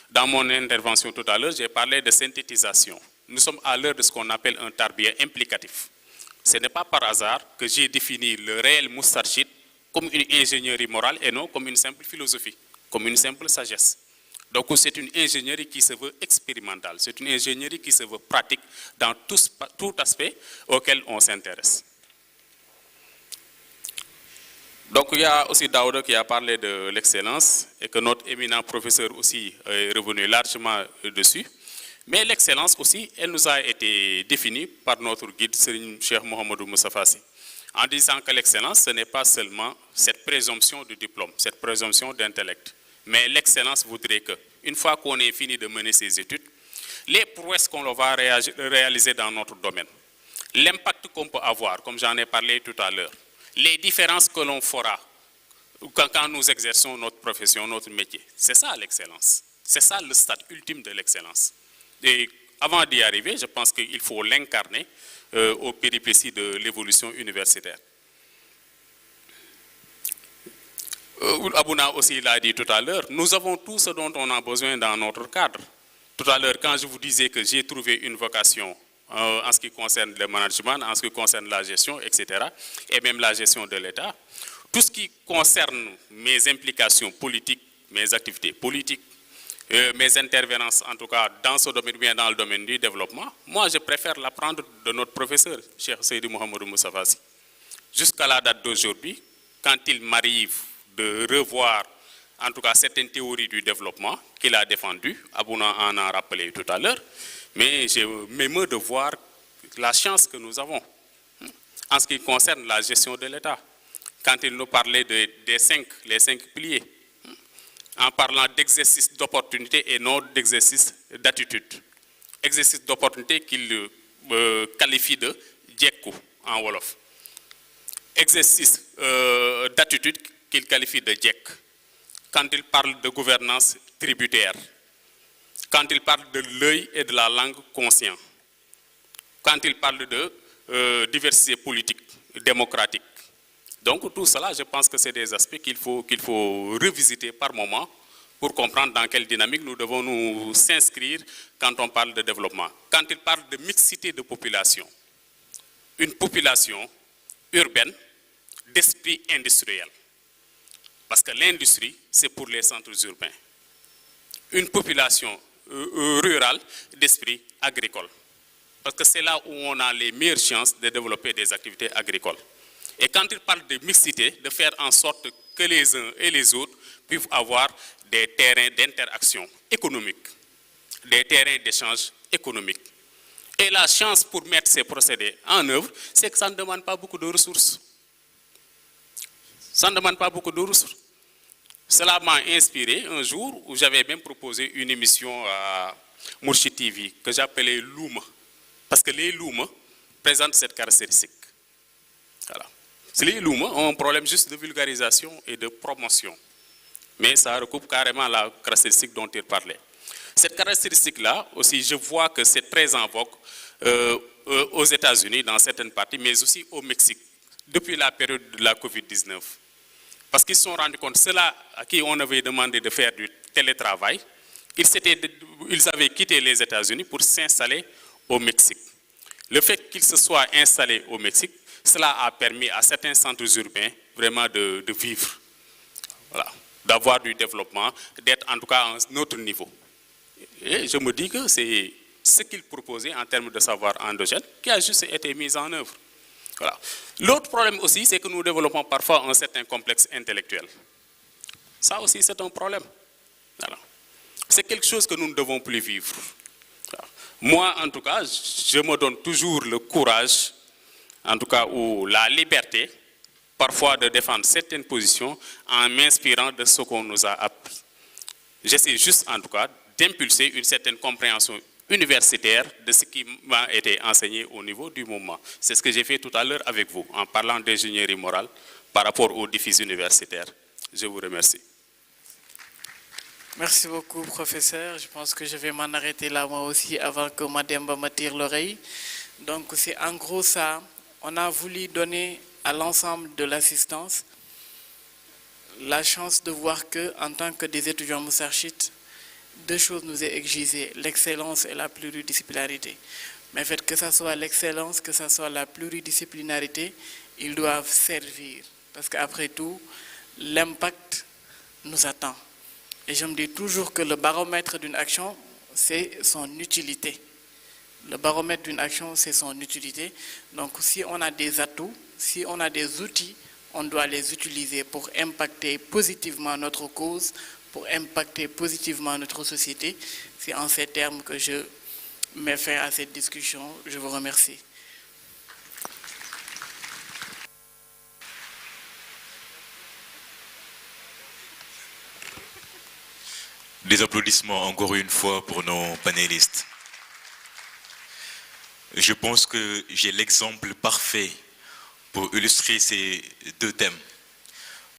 Dans mon intervention tout à l'heure, j'ai parlé de synthétisation. Nous sommes à l'heure de ce qu'on appelle un tarbiya implicatif. Ce n'est pas par hasard que j'ai défini le réel Moustarchid comme une ingénierie morale et non comme une simple philosophie, comme une simple sagesse. Donc c'est une ingénierie qui se veut expérimentale, c'est une ingénierie qui se veut pratique dans tout aspect auquel on s'intéresse. Donc il y a aussi Daouda qui a parlé de l'excellence et que notre éminent professeur aussi est revenu largement dessus. Mais l'excellence aussi, elle nous a été définie par notre guide, Serigne Cheikh Mouhamadou Moustapha Sy, en disant que l'excellence, ce n'est pas seulement cette présomption de diplôme, cette présomption d'intellect. Mais l'excellence voudrait que, une fois qu'on ait fini de mener ses études, les prouesses qu'on va réaliser dans notre domaine, l'impact qu'on peut avoir, comme j'en ai parlé tout à l'heure, les différences que l'on fera quand nous exerçons notre profession, notre métier, c'est ça l'excellence. C'est ça le stade ultime de l'excellence. Et avant d'y arriver, je pense qu'il faut l'incarner aux péripéties de l'évolution universitaire. Abouna aussi l'a dit tout à l'heure, nous avons tout ce dont on a besoin dans notre cadre. Tout à l'heure, quand je vous disais que j'ai trouvé une vocation en ce qui concerne le management, en ce qui concerne la gestion, etc., et même la gestion de l'État, tout ce qui concerne mes implications politiques, mes activités politiques, mes intervenances, en tout cas dans ce domaine, bien dans le domaine du développement, moi je préfère l'apprendre de notre professeur, Cheikh Seydi Mouhamadou Moustapha Sy. Jusqu'à la date d'aujourd'hui, quand il m'arrive de revoir, en tout cas certaines théories du développement qu'il a défendues, Abouna en a rappelé tout à l'heure, mais je m'émeus de voir la chance que nous avons en ce qui concerne la gestion de l'État. Quand il nous parlait les cinq piliers, en parlant d'exercice d'opportunité et non d'exercice d'attitude. Exercice d'opportunité qu'il qualifie de djekku en Wolof. Exercice d'attitude qu'il qualifie de djek. Quand il parle de gouvernance tributaire, quand il parle de l'œil et de la langue conscient, quand il parle de diversité politique, démocratique. Donc tout cela, je pense que c'est des aspects qu'il faut revisiter par moment pour comprendre dans quelle dynamique nous devons nous s'inscrire quand on parle de développement. Quand il parle de mixité de population, une population urbaine d'esprit industriel. Parce que l'industrie, c'est pour les centres urbains. Une population rurale d'esprit agricole. Parce que c'est là où on a les meilleures chances de développer des activités agricoles. Et quand il parle de mixité, de faire en sorte que les uns et les autres puissent avoir des terrains d'interaction économique, des terrains d'échange économique. Et la chance pour mettre ces procédés en œuvre, c'est que ça ne demande pas beaucoup de ressources. Ça ne demande pas beaucoup de ressources. Cela m'a inspiré un jour où j'avais même proposé une émission à Mourchid TV que j'appelais Louma. Parce que les Louma présentent cette caractéristique. Voilà. Les Louma ont un problème juste de vulgarisation et de promotion. Mais ça recoupe carrément la caractéristique dont il parlait. Cette caractéristique-là, aussi, je vois que c'est très en vogue aux États-Unis, dans certaines parties, mais aussi au Mexique, depuis la période de la Covid-19. Parce qu'ils se sont rendus compte, ceux-là à qui on avait demandé de faire du télétravail, ils avaient quitté les États-Unis pour s'installer au Mexique. Le fait qu'ils se soient installés au Mexique, cela a permis à certains centres urbains vraiment de vivre, voilà, d'avoir du développement, d'être en tout cas à un autre niveau. Et je me dis que c'est ce qu'ils proposaient en termes de savoir endogène qui a juste été mis en œuvre. Voilà. L'autre problème aussi, c'est que nous développons parfois un certain complexe intellectuel. Ça aussi, c'est un problème. Voilà. C'est quelque chose que nous ne devons plus vivre. Voilà. Moi, en tout cas, je me donne toujours le courage, en tout cas, ou la liberté, parfois de défendre certaines positions en m'inspirant de ce qu'on nous a appris. J'essaie juste, en tout cas, d'impulser une certaine compréhension universitaire de ce qui m'a été enseigné au niveau du moment. C'est ce que j'ai fait tout à l'heure avec vous, en parlant d'ingénierie morale, par rapport aux défis universitaires. Je vous remercie. Merci beaucoup, professeur. Je pense que je vais m'en arrêter là, moi aussi, avant que Mademba me tire l'oreille. Donc, c'est en gros ça. On a voulu donner à l'ensemble de l'assistance la chance de voir que, en tant que des étudiants Moustarchid, deux choses nous est exigées, l'excellence et la pluridisciplinarité. Mais fait que ce soit l'excellence, que ce soit la pluridisciplinarité, ils doivent servir. Parce qu'après tout, l'impact nous attend. Et je me dis toujours que le baromètre d'une action, c'est son utilité. Le baromètre d'une action, c'est son utilité. Donc si on a des atouts, si on a des outils, on doit les utiliser pour impacter positivement notre cause, pour impacter positivement notre société. C'est en ces termes que je mets fin à cette discussion. Je vous remercie. Des applaudissements encore une fois pour nos panélistes. Je pense que j'ai l'exemple parfait pour illustrer ces deux thèmes.